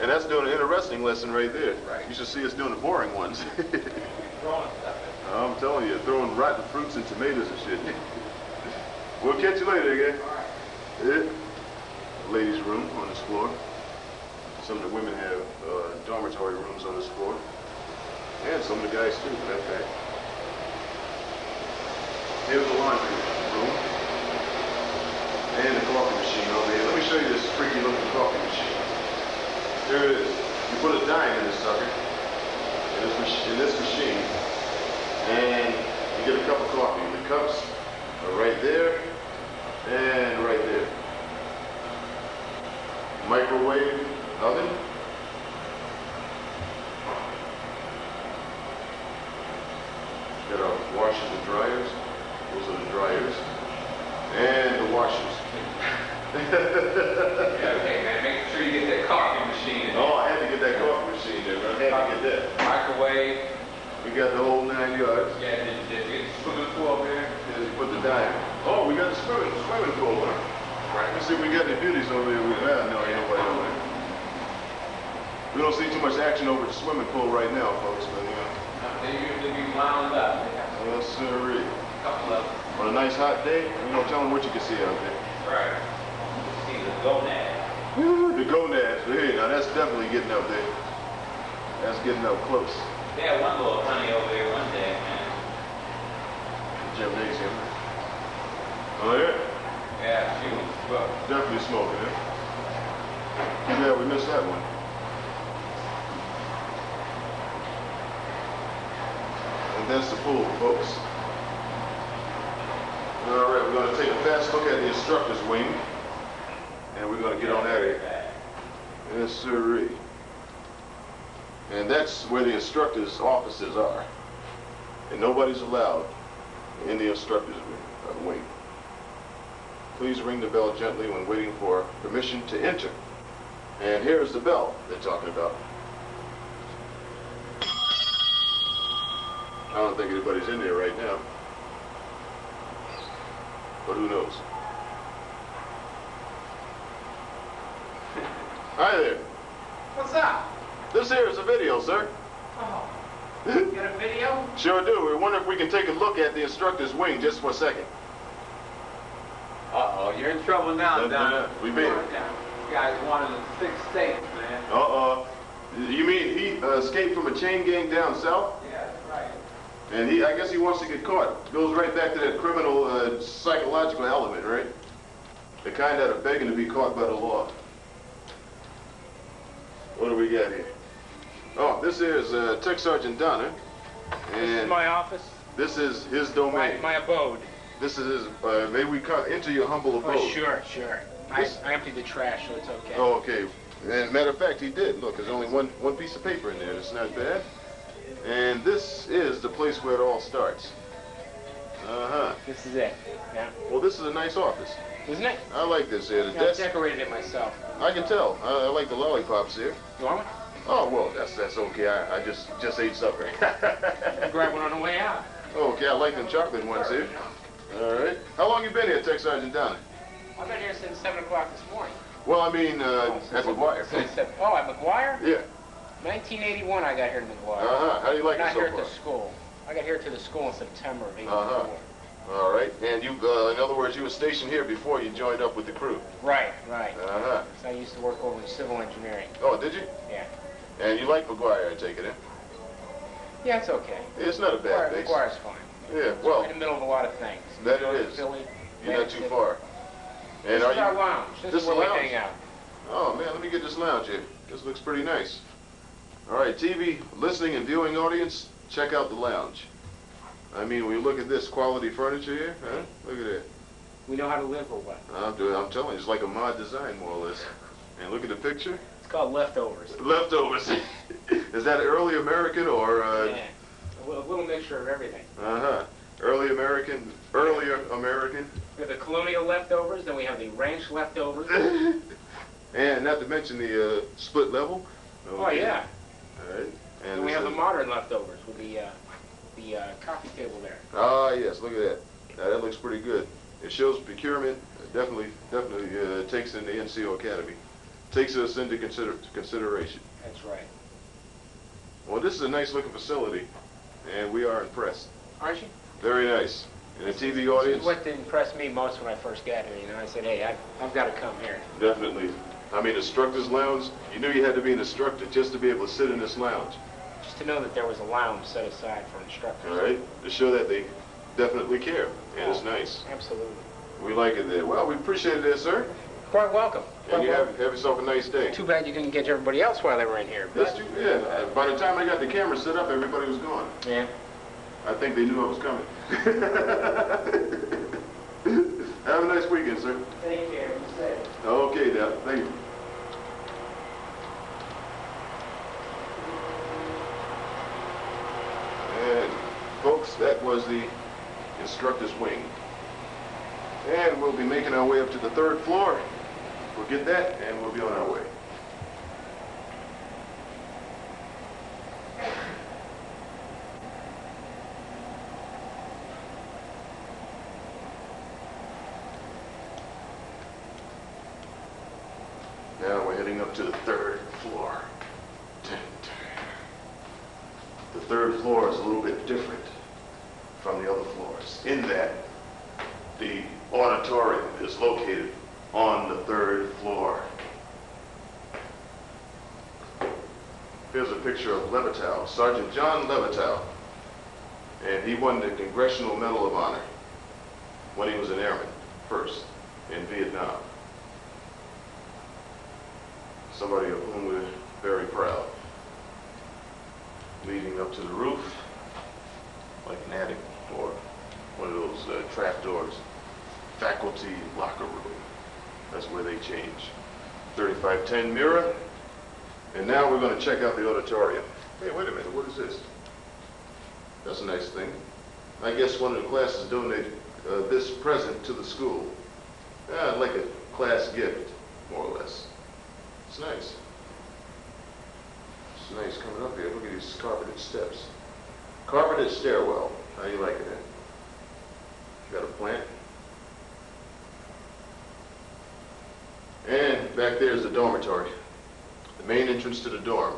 Speaker 1: And that's doing an interesting lesson right there.
Speaker 7: Right.
Speaker 1: You should see us doing the boring ones.
Speaker 7: Throwing stuff in.
Speaker 1: I'm telling you, throwing rotten fruits and tomatoes and shit. We'll catch you later again. Yeah. Ladies' room on this floor. Some of the women have dormitory rooms on this floor. And some of the guys too, for that fact. Here's the laundry room. And the coffee machine over here. Let me show you this freaky looking coffee machine. Here it is. You put a dime in this sucker, in this machine, and you get a cup of coffee. The cups are right there and right there. Microwave oven. Got our washers and dryers. Those are the dryers. And the washers.
Speaker 7: Hey, man, make sure you get that coffee machine in there.
Speaker 1: Oh, I had to get that coffee machine there, man. I had to get that.
Speaker 7: Microwave.
Speaker 1: We got the whole 9 yards.
Speaker 7: Yeah, did you get the swimming pool over there?
Speaker 1: Here's you put the dime. Oh, we got the swimming pool, huh?
Speaker 7: Right.
Speaker 1: Let's see if we got any beauties over here. No, ain't nobody over there. We don't see too much action over at the swimming pool right now, folks, but you know.
Speaker 7: They usually be wound up.
Speaker 1: Yes, sir.
Speaker 7: A couple of them.
Speaker 1: On a nice hot day, you know, tell them what you can see out there.
Speaker 7: Right. See the gonad.
Speaker 1: The gonads. Hey, now that's definitely getting up there. That's getting up close.
Speaker 7: They had one little honey over there one day, man.
Speaker 1: Gymnasium. Oh, yeah?
Speaker 7: Yeah, she was rough.
Speaker 1: Definitely smoking it. Too bad we missed that one. And that's the pool, folks. All right, we're going to take a fast look at the instructor's wing. And we're going to get on out of here. Yes, sirree. And that's where the instructors' offices are. And nobody's allowed in the instructor's wing. Please ring the bell gently when waiting for permission to enter. And here's the bell they're talking about. I don't think anybody's in there right now. But who knows? Hi there.
Speaker 3: What's up?
Speaker 1: This here is a video, sir.
Speaker 3: Oh, you got a video?
Speaker 1: Sure do. We wonder if we can take a look at the instructor's wing just for a second.
Speaker 3: Uh-oh, you're in trouble now, Don.
Speaker 1: We made it.
Speaker 3: You guys wanted in 6 states, man.
Speaker 1: Uh-oh. You mean he escaped from a chain gang down south?
Speaker 3: Yeah, that's right.
Speaker 1: And I guess he wants to get caught. Goes right back to that criminal psychological element, right? The kind that are begging to be caught by the law. What do we got here? Oh, this here is Tech Sergeant Donner. And
Speaker 8: This is my office,
Speaker 1: this is his domain.
Speaker 8: my abode.
Speaker 1: This is his, may we come into your humble abode?
Speaker 8: Oh, sure. I emptied the trash, so it's okay.
Speaker 1: Oh, okay. And matter of fact, he did. Look, there's only one piece of paper in there. It's not bad. And this is the place where it all starts. Uh-huh.
Speaker 8: This is it. Yeah.
Speaker 1: Well, this is a nice office.
Speaker 8: Isn't it?
Speaker 1: I like this here. The
Speaker 8: Yeah, I
Speaker 1: desk,
Speaker 8: decorated it myself.
Speaker 1: I can tell. I like the lollipops here.
Speaker 8: You want one?
Speaker 1: Oh, well, that's okay. I just ate supper.
Speaker 8: Grab one on the way out.
Speaker 1: Oh, okay, I like them chocolate ones here. All right. How long you been here, Tech Sergeant Donner?
Speaker 8: I've been here since 7 o'clock this morning.
Speaker 1: Well, I mean, at McGuire.
Speaker 8: Oh, at McGuire?
Speaker 1: Yeah.
Speaker 8: 1981 I got here to McGuire.
Speaker 1: Uh-huh. How do you like
Speaker 8: Not
Speaker 1: it so
Speaker 8: here
Speaker 1: far?
Speaker 8: at the school. I got here to the school in September of 84.
Speaker 1: Uh-huh. All right. And you, in other words, you were stationed here before you joined up with the crew.
Speaker 8: Right.
Speaker 1: Uh-huh.
Speaker 8: So I used to work over in civil engineering.
Speaker 1: Oh, did you?
Speaker 8: Yeah.
Speaker 1: And you like McGuire, I take it, eh?
Speaker 8: Yeah, it's okay.
Speaker 1: It's not a bad base.
Speaker 8: McGuire's fine.
Speaker 1: Yeah, well,
Speaker 8: Right in the middle of a lot of things.
Speaker 1: that
Speaker 8: New York,
Speaker 1: it is.
Speaker 8: Philly,
Speaker 1: you're not too
Speaker 8: Atlantic
Speaker 1: far.
Speaker 8: City.
Speaker 1: And
Speaker 8: This is our lounge. This is where we
Speaker 1: lounge?
Speaker 8: hang out.
Speaker 1: Oh, man, let me get this lounge here. This looks pretty nice. All right, TV listening and viewing audience, check out the lounge. I mean, when you look at this quality furniture here, huh? Look at that.
Speaker 8: We know how to live or what?
Speaker 1: I'm telling you, it's like a mod design, more or less. And look at the picture.
Speaker 8: It's called leftovers.
Speaker 1: Leftovers. Is that early American or?
Speaker 8: Yeah. A little mixture of everything.
Speaker 1: Uh-huh. Earlier American.
Speaker 8: We have the colonial leftovers, then we have the ranch leftovers.
Speaker 1: And not to mention the split level.
Speaker 8: Oh, yeah.
Speaker 1: All right.
Speaker 8: And we have the modern leftovers with the coffee table there.
Speaker 1: Ah, yes, look at that. Now, that looks pretty good. It shows procurement definitely takes in the NCO Academy. Takes us into consideration.
Speaker 8: That's right.
Speaker 1: Well, this is a nice looking facility, and we are impressed.
Speaker 8: Aren't you?
Speaker 1: Very nice. And the TV
Speaker 8: This is
Speaker 1: audience,
Speaker 8: what impressed me most when I first got here, you know. I said, hey, I've got to come here.
Speaker 1: definitely. I mean, instructor's lounge, you knew you had to be an instructor just to be able to sit in this lounge.
Speaker 8: Just to know that there was a lounge set aside for instructors.
Speaker 1: All right? To show that they definitely care, and it's nice.
Speaker 8: Absolutely.
Speaker 1: We like it there. Well, we appreciate it there, sir.
Speaker 8: Quite welcome.
Speaker 1: And you
Speaker 8: Quite
Speaker 1: have yourself a nice day.
Speaker 8: Too bad you didn't get everybody else while they were in here.
Speaker 1: That's too, yeah. By the time I got the camera set up, everybody was gone.
Speaker 8: Yeah.
Speaker 1: I think they knew I was coming. Have a nice weekend, sir.
Speaker 8: Take care. Be safe.
Speaker 1: Okay, Dad. Thank you. And, folks, that was the instructor's wing. And we'll be making our way up to the 3rd floor. We'll get that, and we'll be on our way. Now we're heading up to the 3rd floor. The 3rd floor is a little bit different from the other floors in that the auditorium is located on the 3rd floor. Here's a picture of Levitow, Sergeant John Levitow, and he won the Congressional Medal of Honor when he was an airman, first, in Vietnam. Somebody of whom we're very proud. Leading up to the roof, like an attic or one of those trap doors. Faculty locker room. That's where they change. 3510 mirror. And now we're going to check out the auditorium. Hey, wait a minute, what is this? That's a nice thing. I guess one of the classes donated this present to the school. Like a class gift, more or less. It's nice. It's nice coming up here. Look at these carpeted steps. Carpeted stairwell. How you liking it? Got a plant. And back there's the dormitory. The main entrance to the dorm.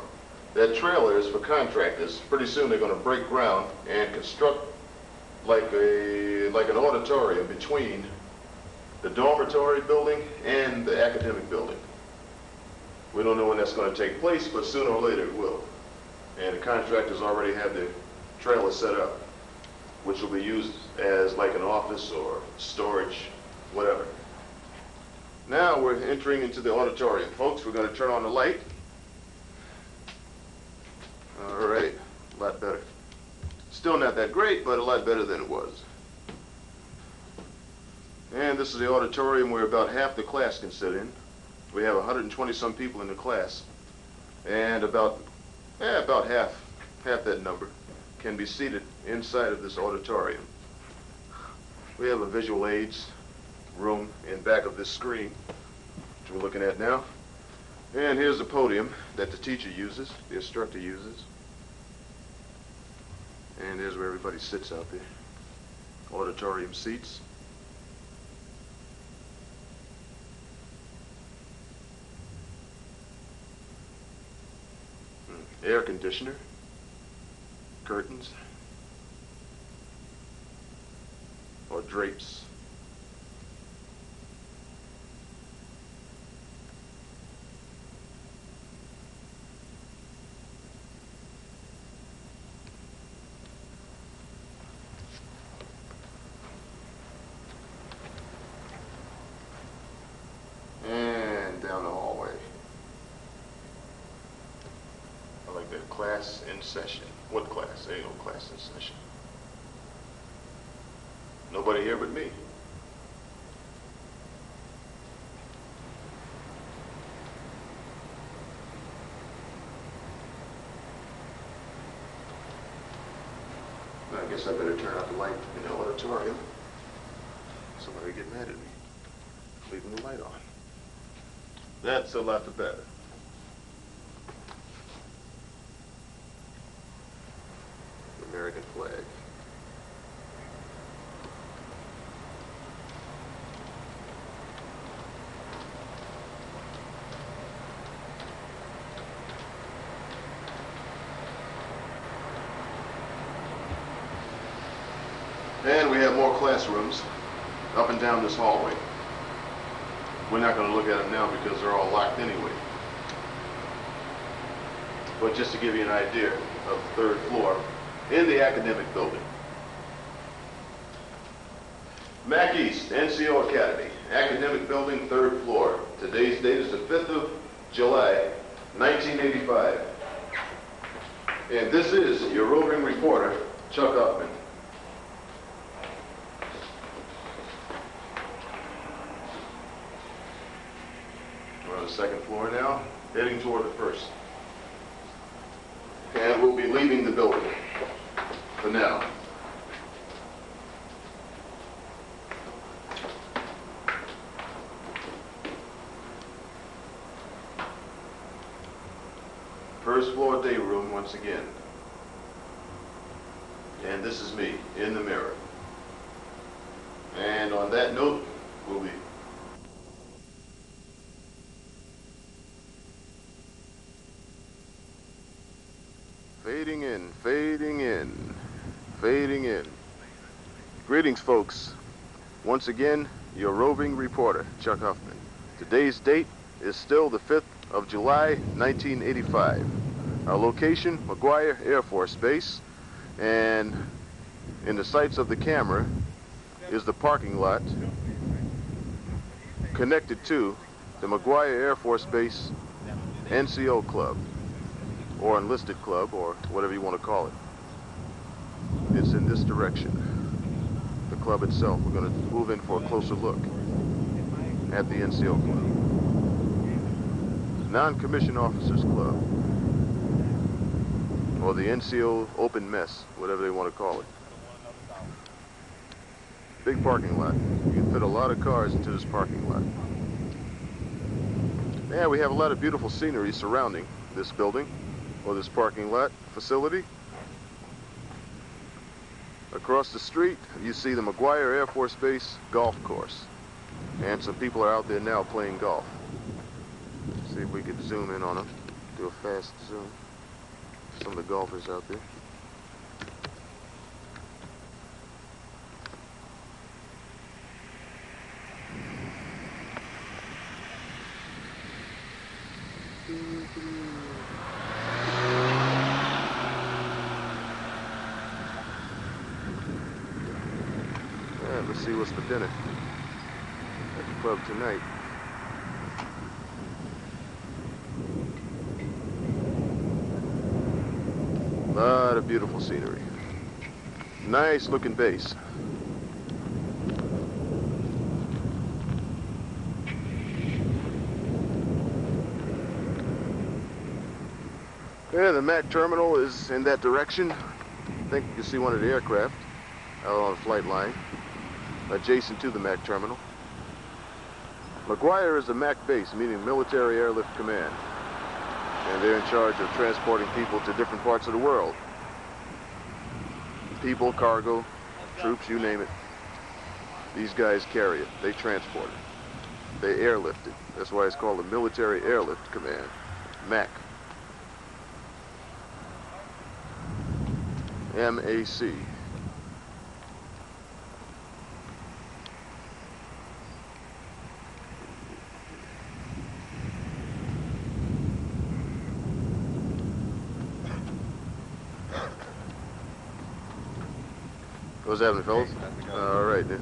Speaker 1: That trailer is for contractors. Pretty soon they're going to break ground and construct like an auditorium between the dormitory building and the academic building. We don't know when that's going to take place, but sooner or later it will. And the contractors already have the trailer set up, which will be used as like an office or storage, whatever. Now we're entering into the auditorium. Folks, we're going to turn on the light. All right, a lot better. Still not that great, but a lot better than it was. And this is the auditorium where about half the class can sit in. We have 120 some people in the class, and about half that number can be seated inside of this auditorium. We have a visual aids room in back of this screen, which we're looking at now. And here's the podium that the teacher uses, the instructor uses. And there's where everybody sits out there. Auditorium seats. Air conditioner, curtains, or drapes. And down the hallway. I like that class in session. What class? There ain't no class in session. Nobody here but me. I guess I better turn out the light in the auditorium. Somebody get mad at me. Leaving the light on. That's a lot better. The American flag. And we have more classrooms up and down this hallway. We're not going to look at them now because they're all locked anyway. But just to give you an idea of the third floor in the academic building. Mac East, NCO Academy, academic building, third floor. Today's date is the 5th of July, 1985. And this is your roving reporter, Chuck Upman. We're on the second floor now, heading toward the first. And we'll be leaving the building for now. First floor day room once again. And this is me in the mirror. And on that note, we'll be fading in, fading in, fading in. Greetings, folks. Once again, your roving reporter, Chuck Huffman. Today's date is still the 5th of July, 1985. Our location, McGuire Air Force Base, and in the sights of the camera is the parking lot connected to the McGuire Air Force Base NCO Club, or Enlisted Club, or whatever you want to call it. It's in this direction. The club itself. We're going to move in for a closer look at the NCO Club. Non-Commissioned Officers Club. or the NCO open mess, whatever they want to call it. Big parking lot. You can fit a lot of cars into this parking lot. Yeah, we have a lot of beautiful scenery surrounding this building or this parking lot facility. Across the street, you see the McGuire Air Force Base golf course. And some people are out there now playing golf. See if we can zoom in on them. Do a fast zoom. Some of the golfers out there. Yeah, let's see what's for dinner at the club tonight. A lot of beautiful scenery. Nice looking base. Yeah, the MAC terminal is in that direction. I think you can see one of the aircraft out on the flight line, adjacent to the MAC terminal. McGuire is a MAC base, meaning Military Airlift Command. And they're in charge of transporting people to different parts of the world. People, cargo, troops, you name it. These guys carry it. They transport it. They airlift it. That's why it's called the Military Airlift Command, MAC. MAC. What's happening, fellas? All right, then.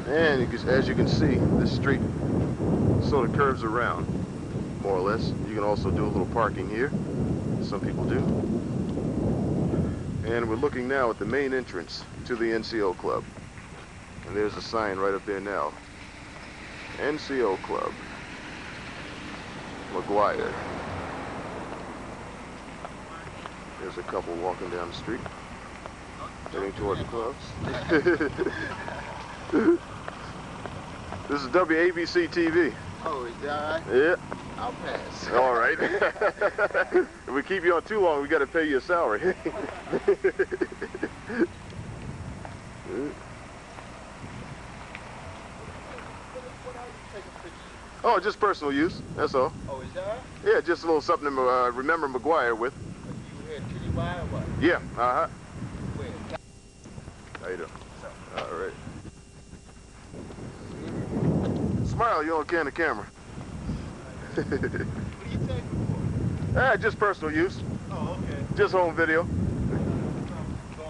Speaker 1: And as you can see, this street sort of curves around, more or less. You can also do a little parking here. Some people do. And we're looking now at the main entrance to the NCO Club. And there's a sign right up there now. NCO Club. McGuire. There's a couple walking down the street, heading toward the club. This is WABC TV.
Speaker 2: Oh, is that right?
Speaker 1: Yeah.
Speaker 2: I'll pass.
Speaker 1: All right. If we keep you on too long, we got to pay you a salary. Oh, just personal use, that's all.
Speaker 2: Oh, is that right?
Speaker 1: Yeah, just a little something to remember McGuire with.
Speaker 2: You here at Kitty or what?
Speaker 1: Yeah, uh-huh.
Speaker 2: Where?
Speaker 1: How you doing? All right. Smile, you don't can the camera.
Speaker 2: What do you take it for?
Speaker 1: Just personal use.
Speaker 2: Oh, okay.
Speaker 1: Just home video.
Speaker 2: Going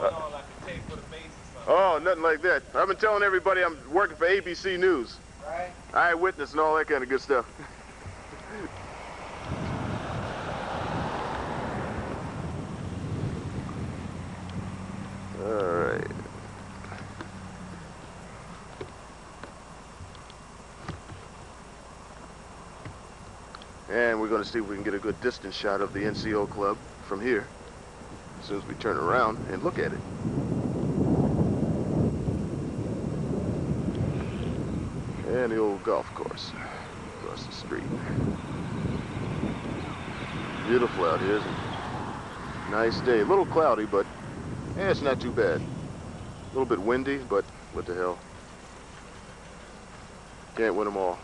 Speaker 2: on like a tape for the base or something.
Speaker 1: Oh, nothing like that. I've been telling everybody I'm working for ABC News.
Speaker 2: Right?
Speaker 1: Eyewitness and all that kind of good stuff. All right. And we're going to see if we can get a good distance shot of the NCO Club from here, as soon as we turn around and look at it. And the old golf course across the street. Beautiful out here, isn't it? Nice day. A little cloudy, but yeah, it's not too bad. A little bit windy, but what the hell? Can't win them all.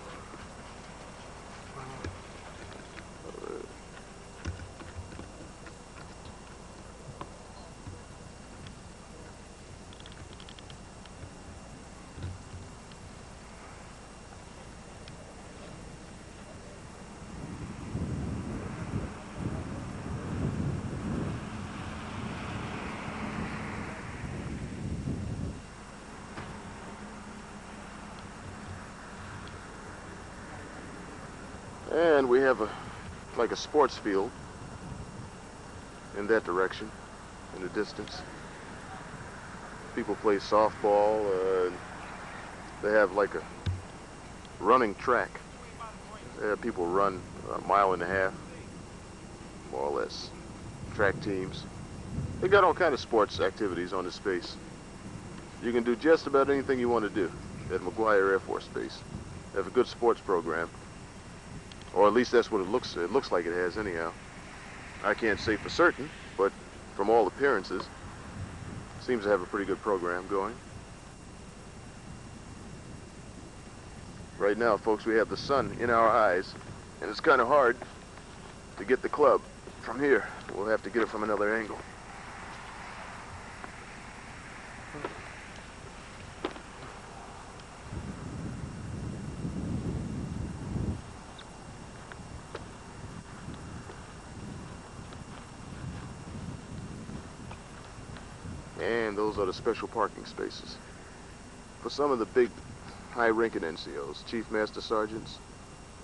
Speaker 1: And we have like a sports field in that direction, in the distance. People play softball. They have like a running track. People run a mile and a half, more or less. Track teams. They got all kind of sports activities on the space. You can do just about anything you want to do at McGuire Air Force Base. They have a good sports program, or at least that's what it looks like it has anyhow. I can't say for certain, but from all appearances, it seems to have a pretty good program going. Right now, folks, we have the sun in our eyes, and it's kind of hard to get the club from here. We'll have to get it from another angle. And those are the special parking spaces for some of the big high-ranking NCOs, Chief Master Sergeants,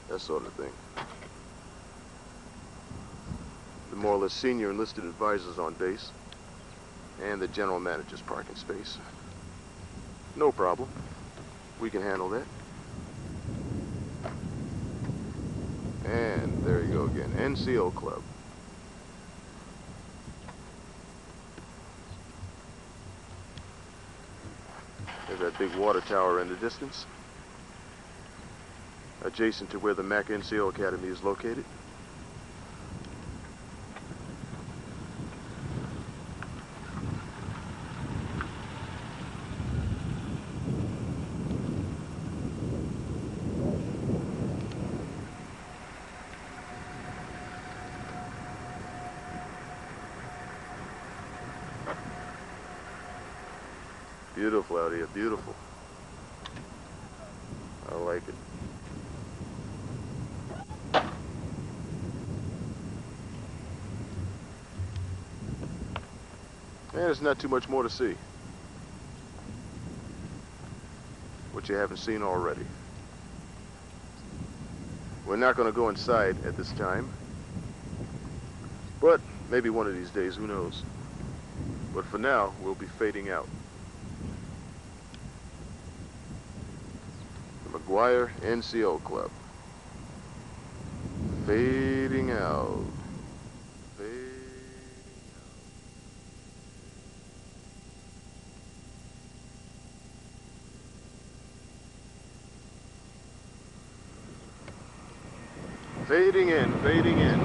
Speaker 1: that sort of thing. The more or less senior enlisted advisors on base, and the general manager's parking space. No problem. We can handle that. And there you go again, NCO Club. There's that big water tower in the distance, adjacent to where the MAC NCO Academy is located. Beautiful out here, beautiful. I like it. And there's not too much more to see. What you haven't seen already. We're not going to go inside at this time. But maybe one of these days, who knows. But for now, we'll be fading out. McGuire NCO Club. Fading out. Fading in, fading in.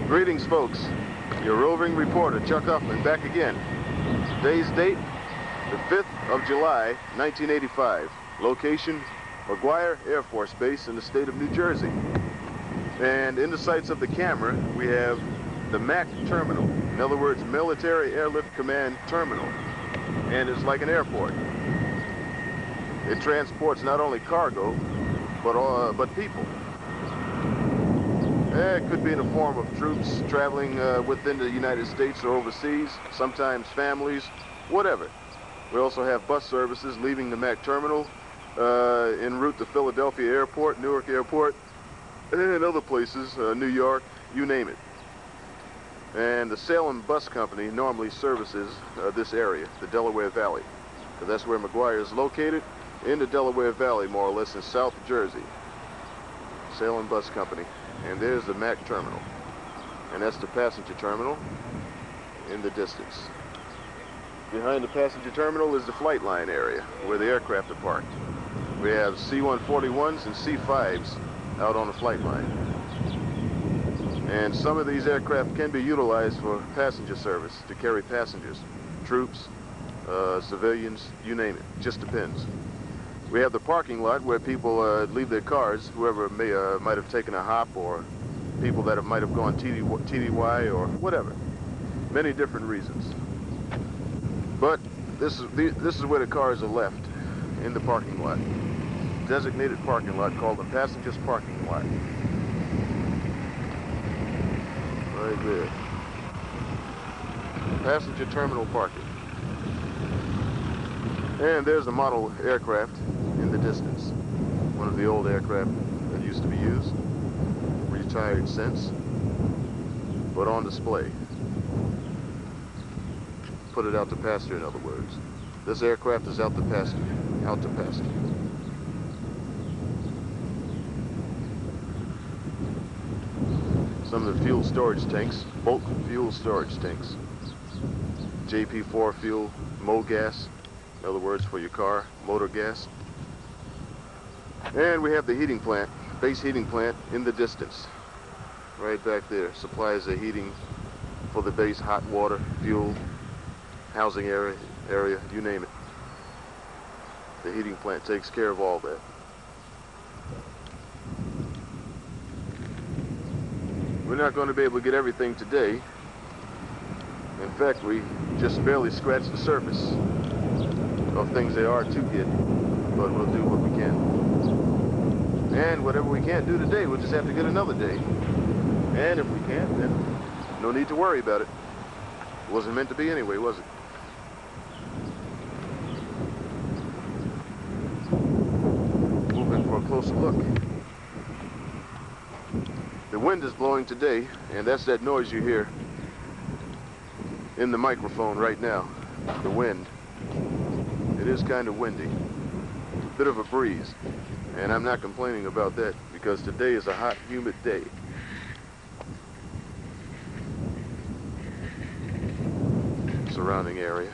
Speaker 1: Greetings, folks. Your roving reporter, Chuck Huffman, back again. Today's date, the 5th of July, 1985. Location, McGuire Air Force Base in the state of New Jersey. And in the sights of the camera, we have the MAC terminal. In other words, Military Airlift Command Terminal. And it's like an airport. It transports not only cargo, but people. It could be in the form of troops traveling within the United States or overseas, sometimes families, whatever. We also have bus services leaving the MAC terminal en route to Philadelphia Airport, Newark Airport, and other places, New York, you name it. And the Salem Bus Company normally services this area, the Delaware Valley. So that's where McGuire is located, in the Delaware Valley, more or less in South Jersey. Salem Bus Company. And there's the MAC terminal. And that's the passenger terminal in the distance. Behind the passenger terminal is the flight line area, where the aircraft are parked. We have C-141s and C-5s out on the flight line. And some of these aircraft can be utilized for passenger service, to carry passengers, troops, civilians, you name it, just depends. We have the parking lot where people leave their cars, whoever might have taken a hop, or people that might have gone TDY or whatever. Many different reasons. But this is where the cars are left, in the parking lot. Designated parking lot called the passengers parking lot. Right there. Passenger terminal parking. And there's a model aircraft in the distance. One of the old aircraft that used to be used. Retired since, but on display. put it out to pasture, in other words. This aircraft is out to pasture. Out to pasture. Some of the fuel storage tanks, bulk fuel storage tanks. JP4 fuel, MoGas, in other words for your car, motor gas. And we have the heating plant, base heating plant in the distance. Right back there, supplies the heating for the base, hot water, fuel, housing area, you name it. The heating plant takes care of all that. We're not going to be able to get everything today. In fact, we just barely scratched the surface of things there are to get, but we'll do what we can. And whatever we can't do today, we'll just have to get another day. And if we can't, then no need to worry about it. It wasn't meant to be anyway, was it? Moving for a closer look. The wind is blowing today, and that's that noise you hear in the microphone right now. The wind. It is kind of windy. Bit of a breeze. And I'm not complaining about that because today is a hot, humid day. Surrounding area.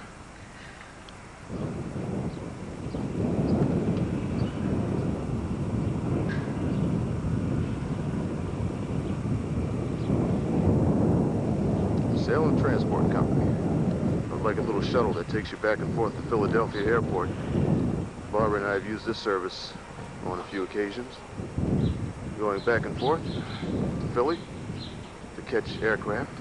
Speaker 1: Sail and Transport Company. Looks like a little shuttle that takes you back and forth to Philadelphia Airport. Barbara and I have used this service on a few occasions. Going back and forth to Philly to catch aircraft.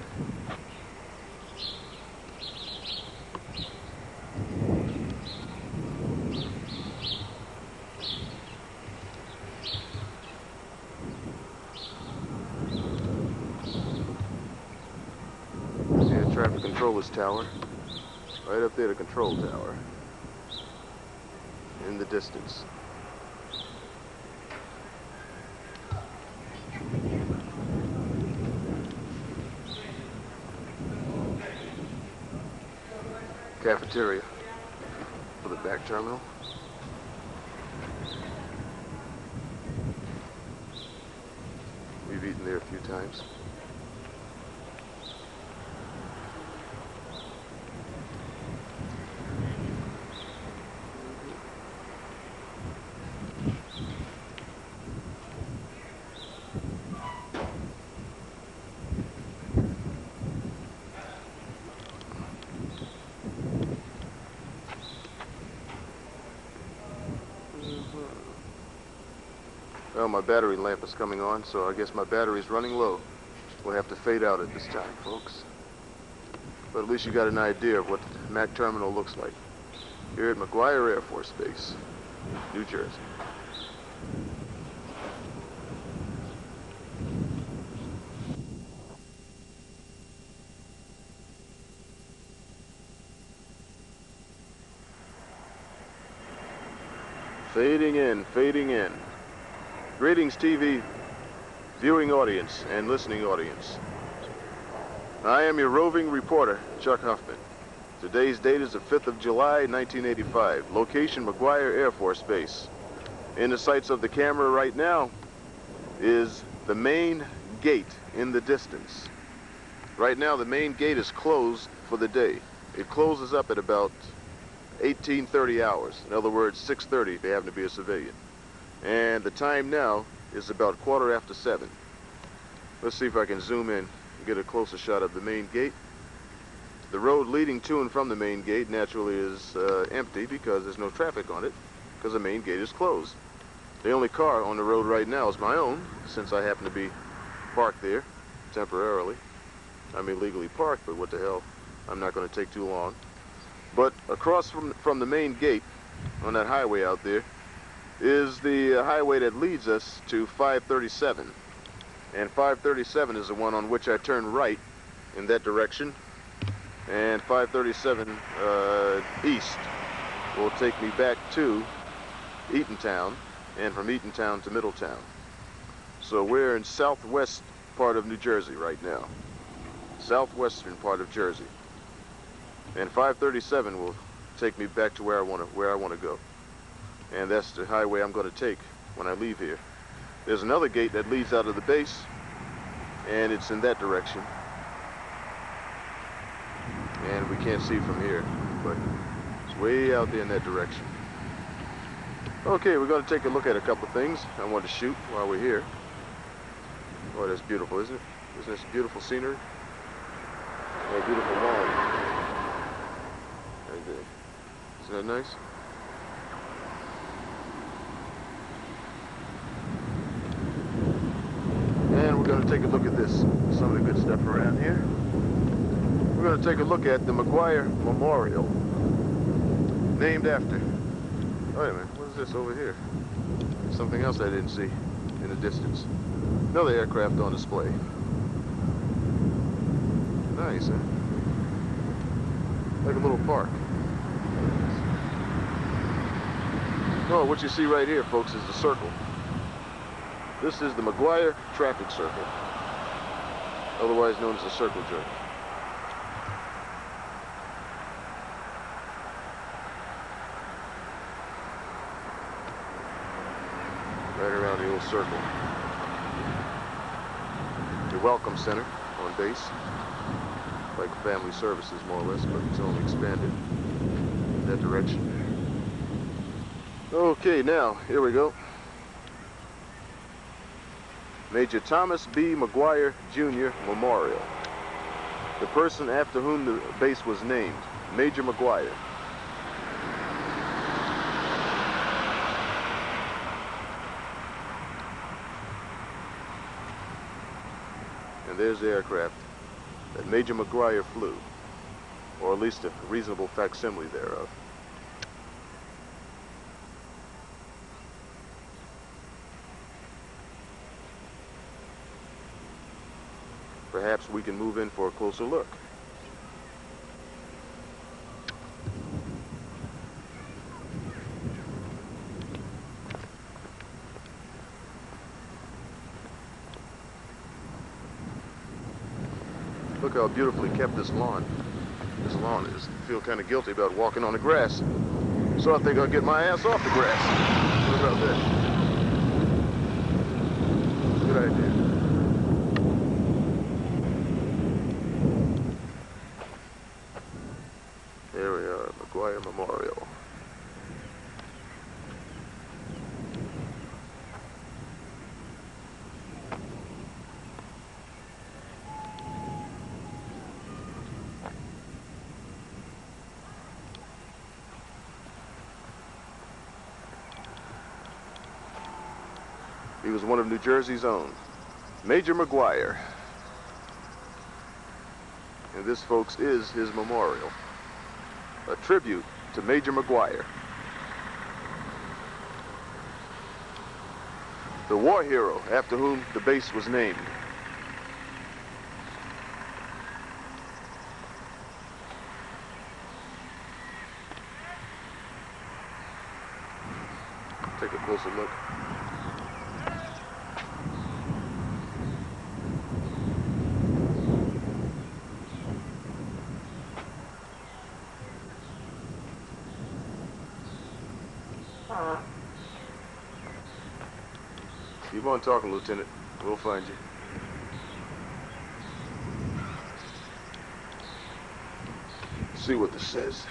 Speaker 1: Traffic controller's tower, right up there, the control tower, in the distance. Cafeteria for the back terminal. We've eaten there a few times. Well, my battery lamp is coming on, so I guess my battery's running low. We'll have to fade out at this time, folks. But at least you got an idea of what the Mac terminal looks like here at McGuire Air Force Base, New Jersey. Fading in, fading in. Greetings, TV viewing audience and listening audience. I am your roving reporter, Chuck Huffman. Today's date is the 5th of July, 1985. Location, McGuire Air Force Base. In the sights of the camera right now is the main gate in the distance. Right now, the main gate is closed for the day. It closes up at about 18:30 hours. In other words, 6:30 if you happen to be a civilian. And the time now is about 7:15. Let's see if I can zoom in and get a closer shot of the main gate. The road leading to and from the main gate naturally is empty because there's no traffic on it, because the main gate is closed. The only car on the road right now is my own, since I happen to be parked there temporarily. I'm illegally parked, but what the hell, I'm not going to take too long. But across from the main gate on that highway out there is the highway that leads us to 537. And 537 is the one on which I turn right in that direction. And 537 east will take me back to Eatontown, and from Eatontown to Middletown. So we're in southwest part of New Jersey right now. Southwestern part of Jersey. and 537 will take me back to where I want to go. And that's the highway I'm going to take when I leave here. There's another gate that leads out of the base, and it's in that direction. And we can't see from here, but it's way out there in that direction. Okay, we're going to take a look at a couple of things I want to shoot while we're here. Oh, that's beautiful, isn't it? Isn't this beautiful scenery? Oh, beautiful lawn. Right there. Isn't that nice? And we're going to take a look at this. Some of the good stuff around here. We're going to take a look at the McGuire Memorial. Named after... Wait a minute, what is this over here? Something else I didn't see in the distance. Another aircraft on display. Nice, huh? Like a little park. Oh, what you see right here, folks, is the circle. This is the McGuire Traffic Circle, otherwise known as the Circle Jerk. Right around the old circle. The Welcome Center on base, like family services more or less, but it's only expanded in that direction. Okay, now, here we go. Major Thomas B. McGuire, Jr. Memorial. The person after whom the base was named, Major McGuire. And there's the aircraft that Major McGuire flew, or at least a reasonable facsimile thereof. Perhaps we can move in for a closer look. Look how beautifully kept this lawn is. I feel kind of guilty about walking on the grass. So I think I'll get my ass off the grass. What about that? Good idea. There we are, McGuire Memorial. He was one of New Jersey's own, Major McGuire. And this, folks, is his memorial. A tribute to Major McGuire, the war hero after whom the base was named. Take a closer look. Keep on talking, Lieutenant. We'll find you. See what this says.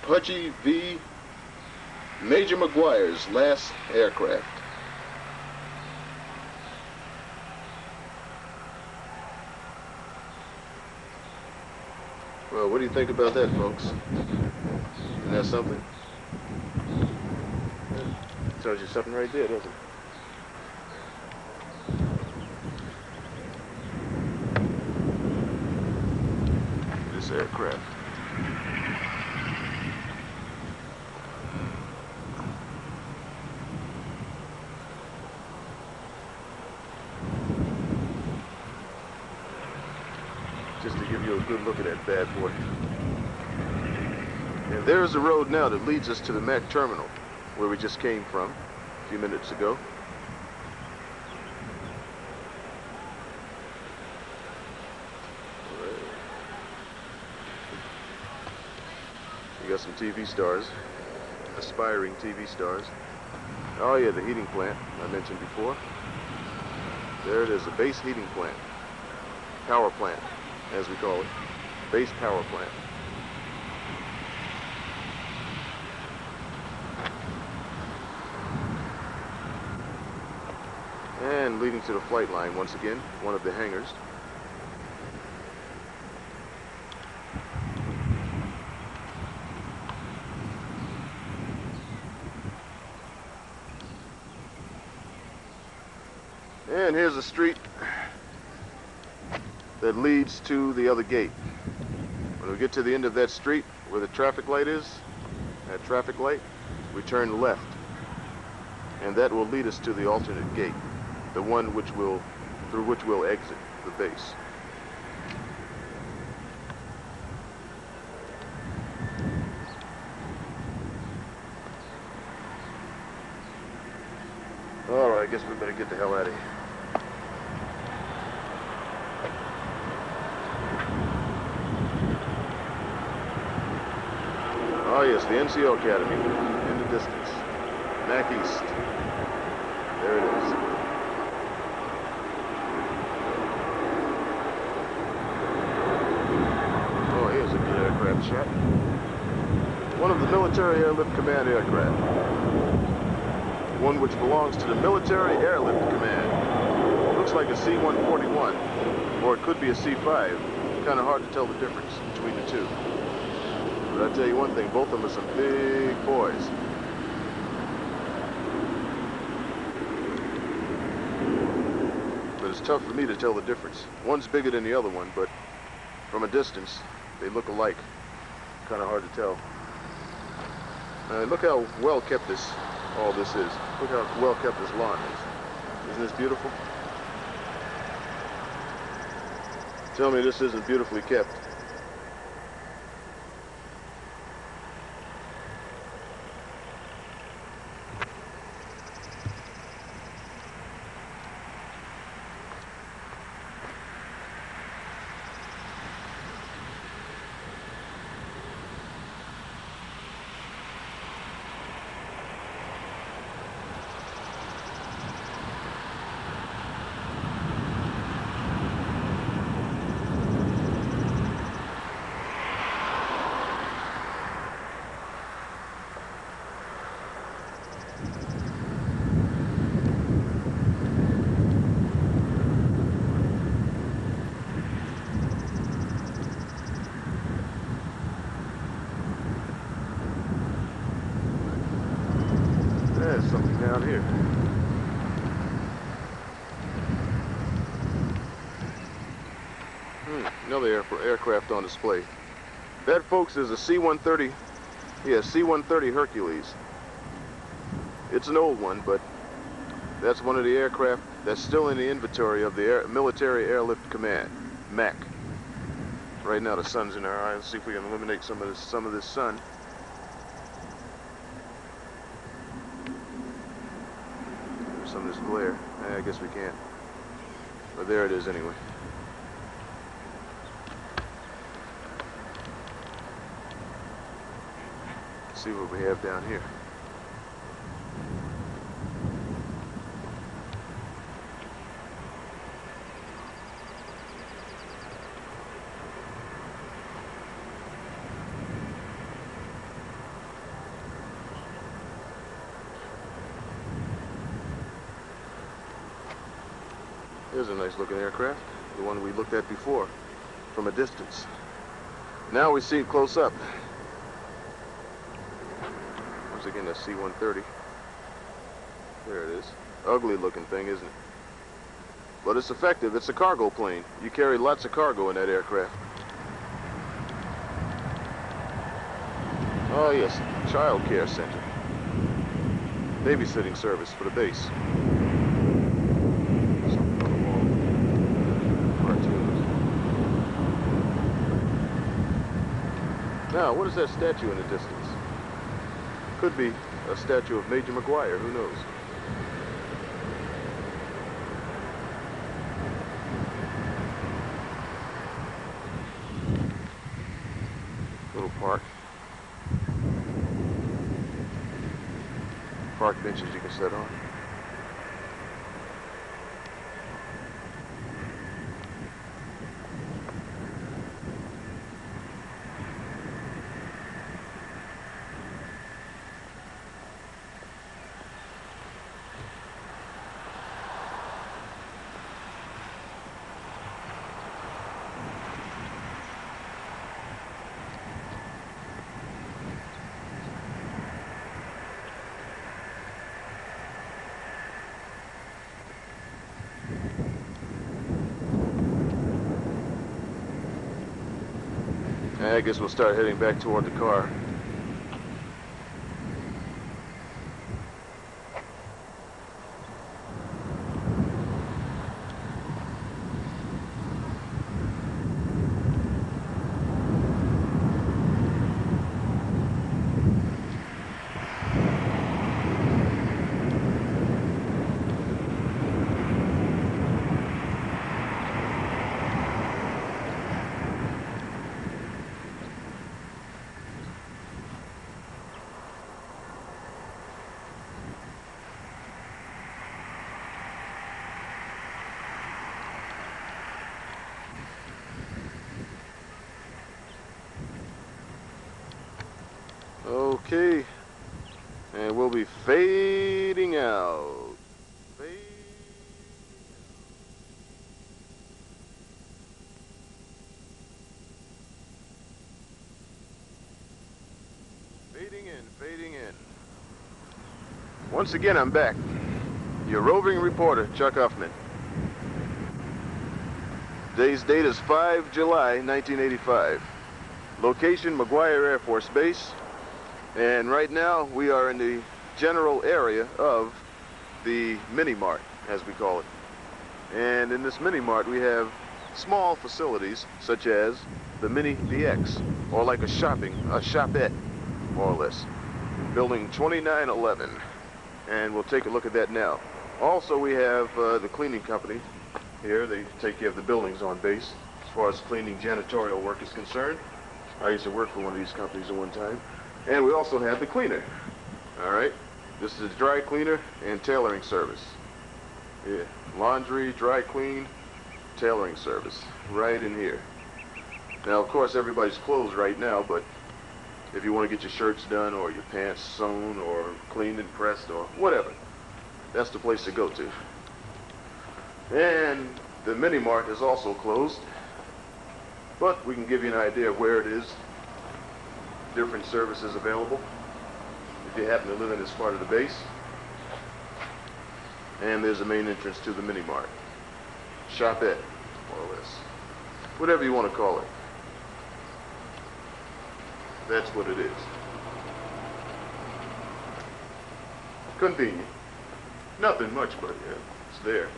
Speaker 1: Pudgy V. Major McGuire's last aircraft. Well, what do you think about that, folks? Isn't that something? Tells you something right there, doesn't it? This aircraft. Just to give you a good look at that bad boy. And there's the road now that leads us to the Mac terminal, where we just came from a few minutes ago. You got some TV stars, aspiring TV stars. Oh yeah, the heating plant I mentioned before. There it is, the base heating plant. Power plant, as we call it. Base power plant. And leading to the flight line once again, one of the hangars. And here's a street that leads to the other gate. When we get to the end of that street where the traffic light is, that traffic light, we turn left. And that will lead us to the alternate gate, the one through which we'll exit the base. All right, I guess we better get the hell out of here. Oh yes, the NCO Academy in the distance. Mac East. There it is. Oh, here's a good aircraft shot. One of the Military Airlift Command aircraft. One which belongs to the Military Airlift Command. Looks like a C-141, or it could be a C-5. Kind of hard to tell the difference between the two. But I'll tell you one thing, both of them are some big boys. But it's tough for me to tell the difference. One's bigger than the other one, but from a distance, they look alike. Kind of hard to tell. Look how well kept all this is. Look how well kept this lawn is. Isn't this beautiful? Tell me this isn't beautifully kept. There's something down here. Another aircraft on display. That, folks, is a C-130. Yeah, C-130 Hercules. It's an old one, but that's one of the aircraft that's still in the inventory of the Military Airlift Command, MAC. Right now the sun's in our eye. Let's see if we can eliminate some of this sun. Some of this glare. I guess we can't. But there it is anyway. Let's see what we have down here. Here's a nice looking aircraft, the one we looked at before, from a distance. Now we see it close up. Once again, that's C-130. There it is. Ugly looking thing, isn't it? But it's effective. It's a cargo plane. You carry lots of cargo in that aircraft. Oh yes, child care center. Babysitting service for the base. Something on the wall. Cartoons. Now, what is that statue in the distance? Could be a statue of Major McGuire, who knows? Little park. Park benches you can sit on. I guess we'll start heading back toward the car. Okay, and we'll be fading out. Fading in, fading in. Once again, I'm back. Your roving reporter, Chuck Huffman. Today's date is 5 July 1985. Location, McGuire Air Force Base. And right now, we are in the general area of the mini-mart, as we call it. And in this mini-mart, we have small facilities, such as the Mini DX, or like a shopette, more or less. Building 2911. And we'll take a look at that now. Also, we have the cleaning company here. They take care of the buildings on base, as far as cleaning janitorial work is concerned. I used to work for one of these companies at one time. And we also have the cleaner. All right, this is a dry cleaner and tailoring service. Yeah, laundry, dry clean, tailoring service, right in here. Now, of course, everybody's closed right now, but if you want to get your shirts done or your pants sewn or cleaned and pressed or whatever, that's the place to go to. And the mini-mart is also closed, but we can give you an idea of where it is. Different services available if you happen to live in this part of the base. And there's the main entrance to the mini-mart. Shopette, more or less. Whatever you want to call it. That's what it is. Convenient. Nothing much, but yeah, it's there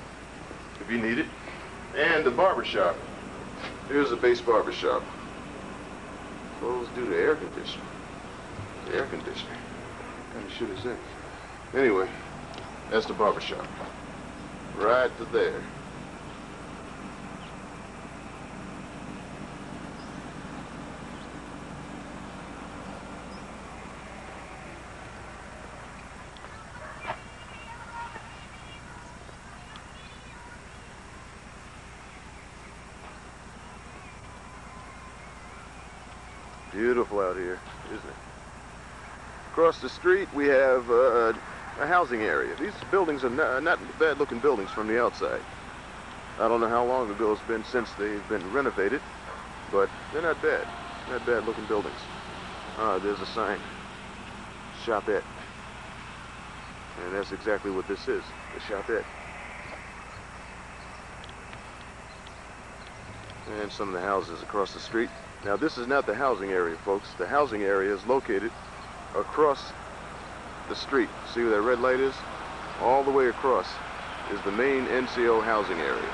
Speaker 1: if you need it. And the barber shop. Here's a base barber shop. Closed due to air conditioning. The air conditioner. What kind of shit is that? Anyway, that's the barber shop. Right to there. Beautiful out here, isn't it? Across the street, we have a housing area. These buildings are not bad-looking buildings from the outside. I don't know how long ago it's been since they've been renovated, but they're not bad. Not bad looking buildings. Ah, there's a sign. Shopette. And that's exactly what this is, the Shopette. And some of the houses across the street. Now this is not the housing area, folks. The housing area is located across the street. See where that red light is? All the way across is the main NCO housing area.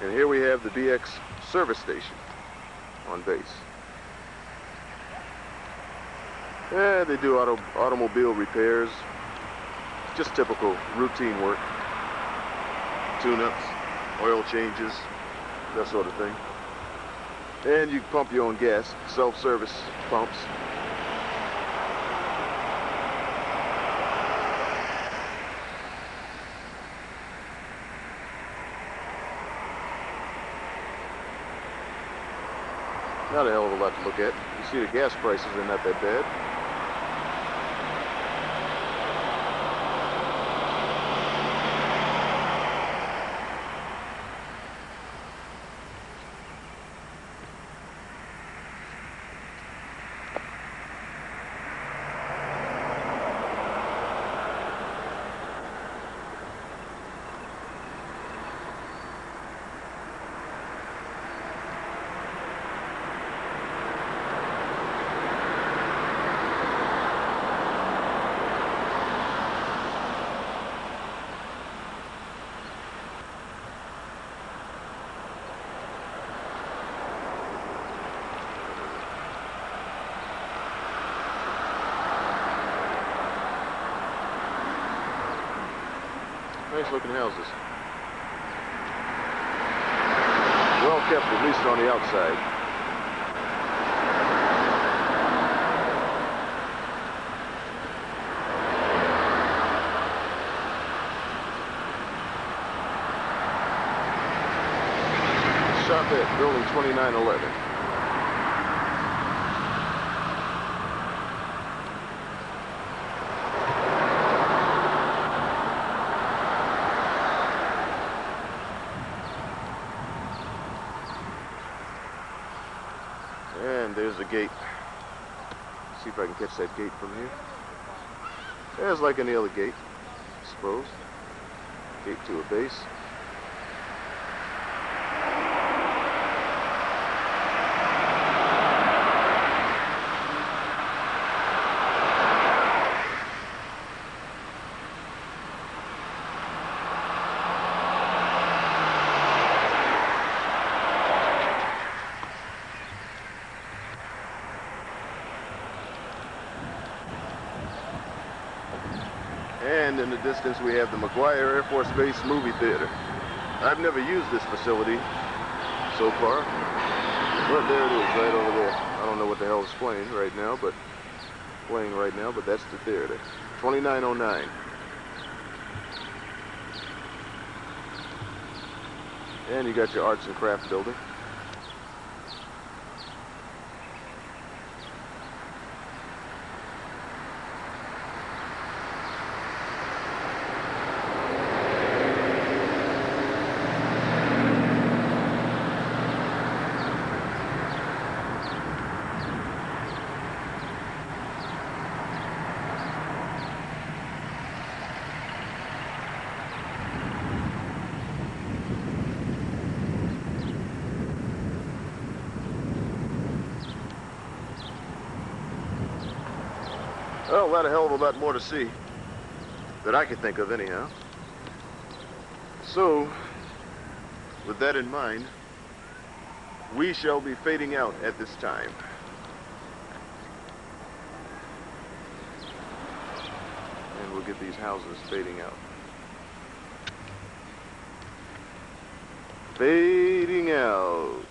Speaker 1: And here we have the BX service station on base. Yeah, they do automobile repairs, just typical routine work, tune-ups, oil changes, that sort of thing. And you pump your own gas, self-service pumps. Not a hell of a lot to look at. You see the gas prices are not that bad. Nice looking houses. Well kept, at least on the outside. Shop at building 2911. And there's the gate. See if I can catch that gate from here. There's like any other gate, I suppose. Gate to a base. And in the distance we have the McGuire Air Force Base movie theater. I've never used this facility so far, but there it is right over there. I don't know what the hell is playing right now, but that's the theater. 2909. And you got your arts and craft building. Well, a hell of a lot more to see that I can think of anyhow. So, with that in mind, we shall be fading out at this time. And we'll get these houses fading out. Fading out.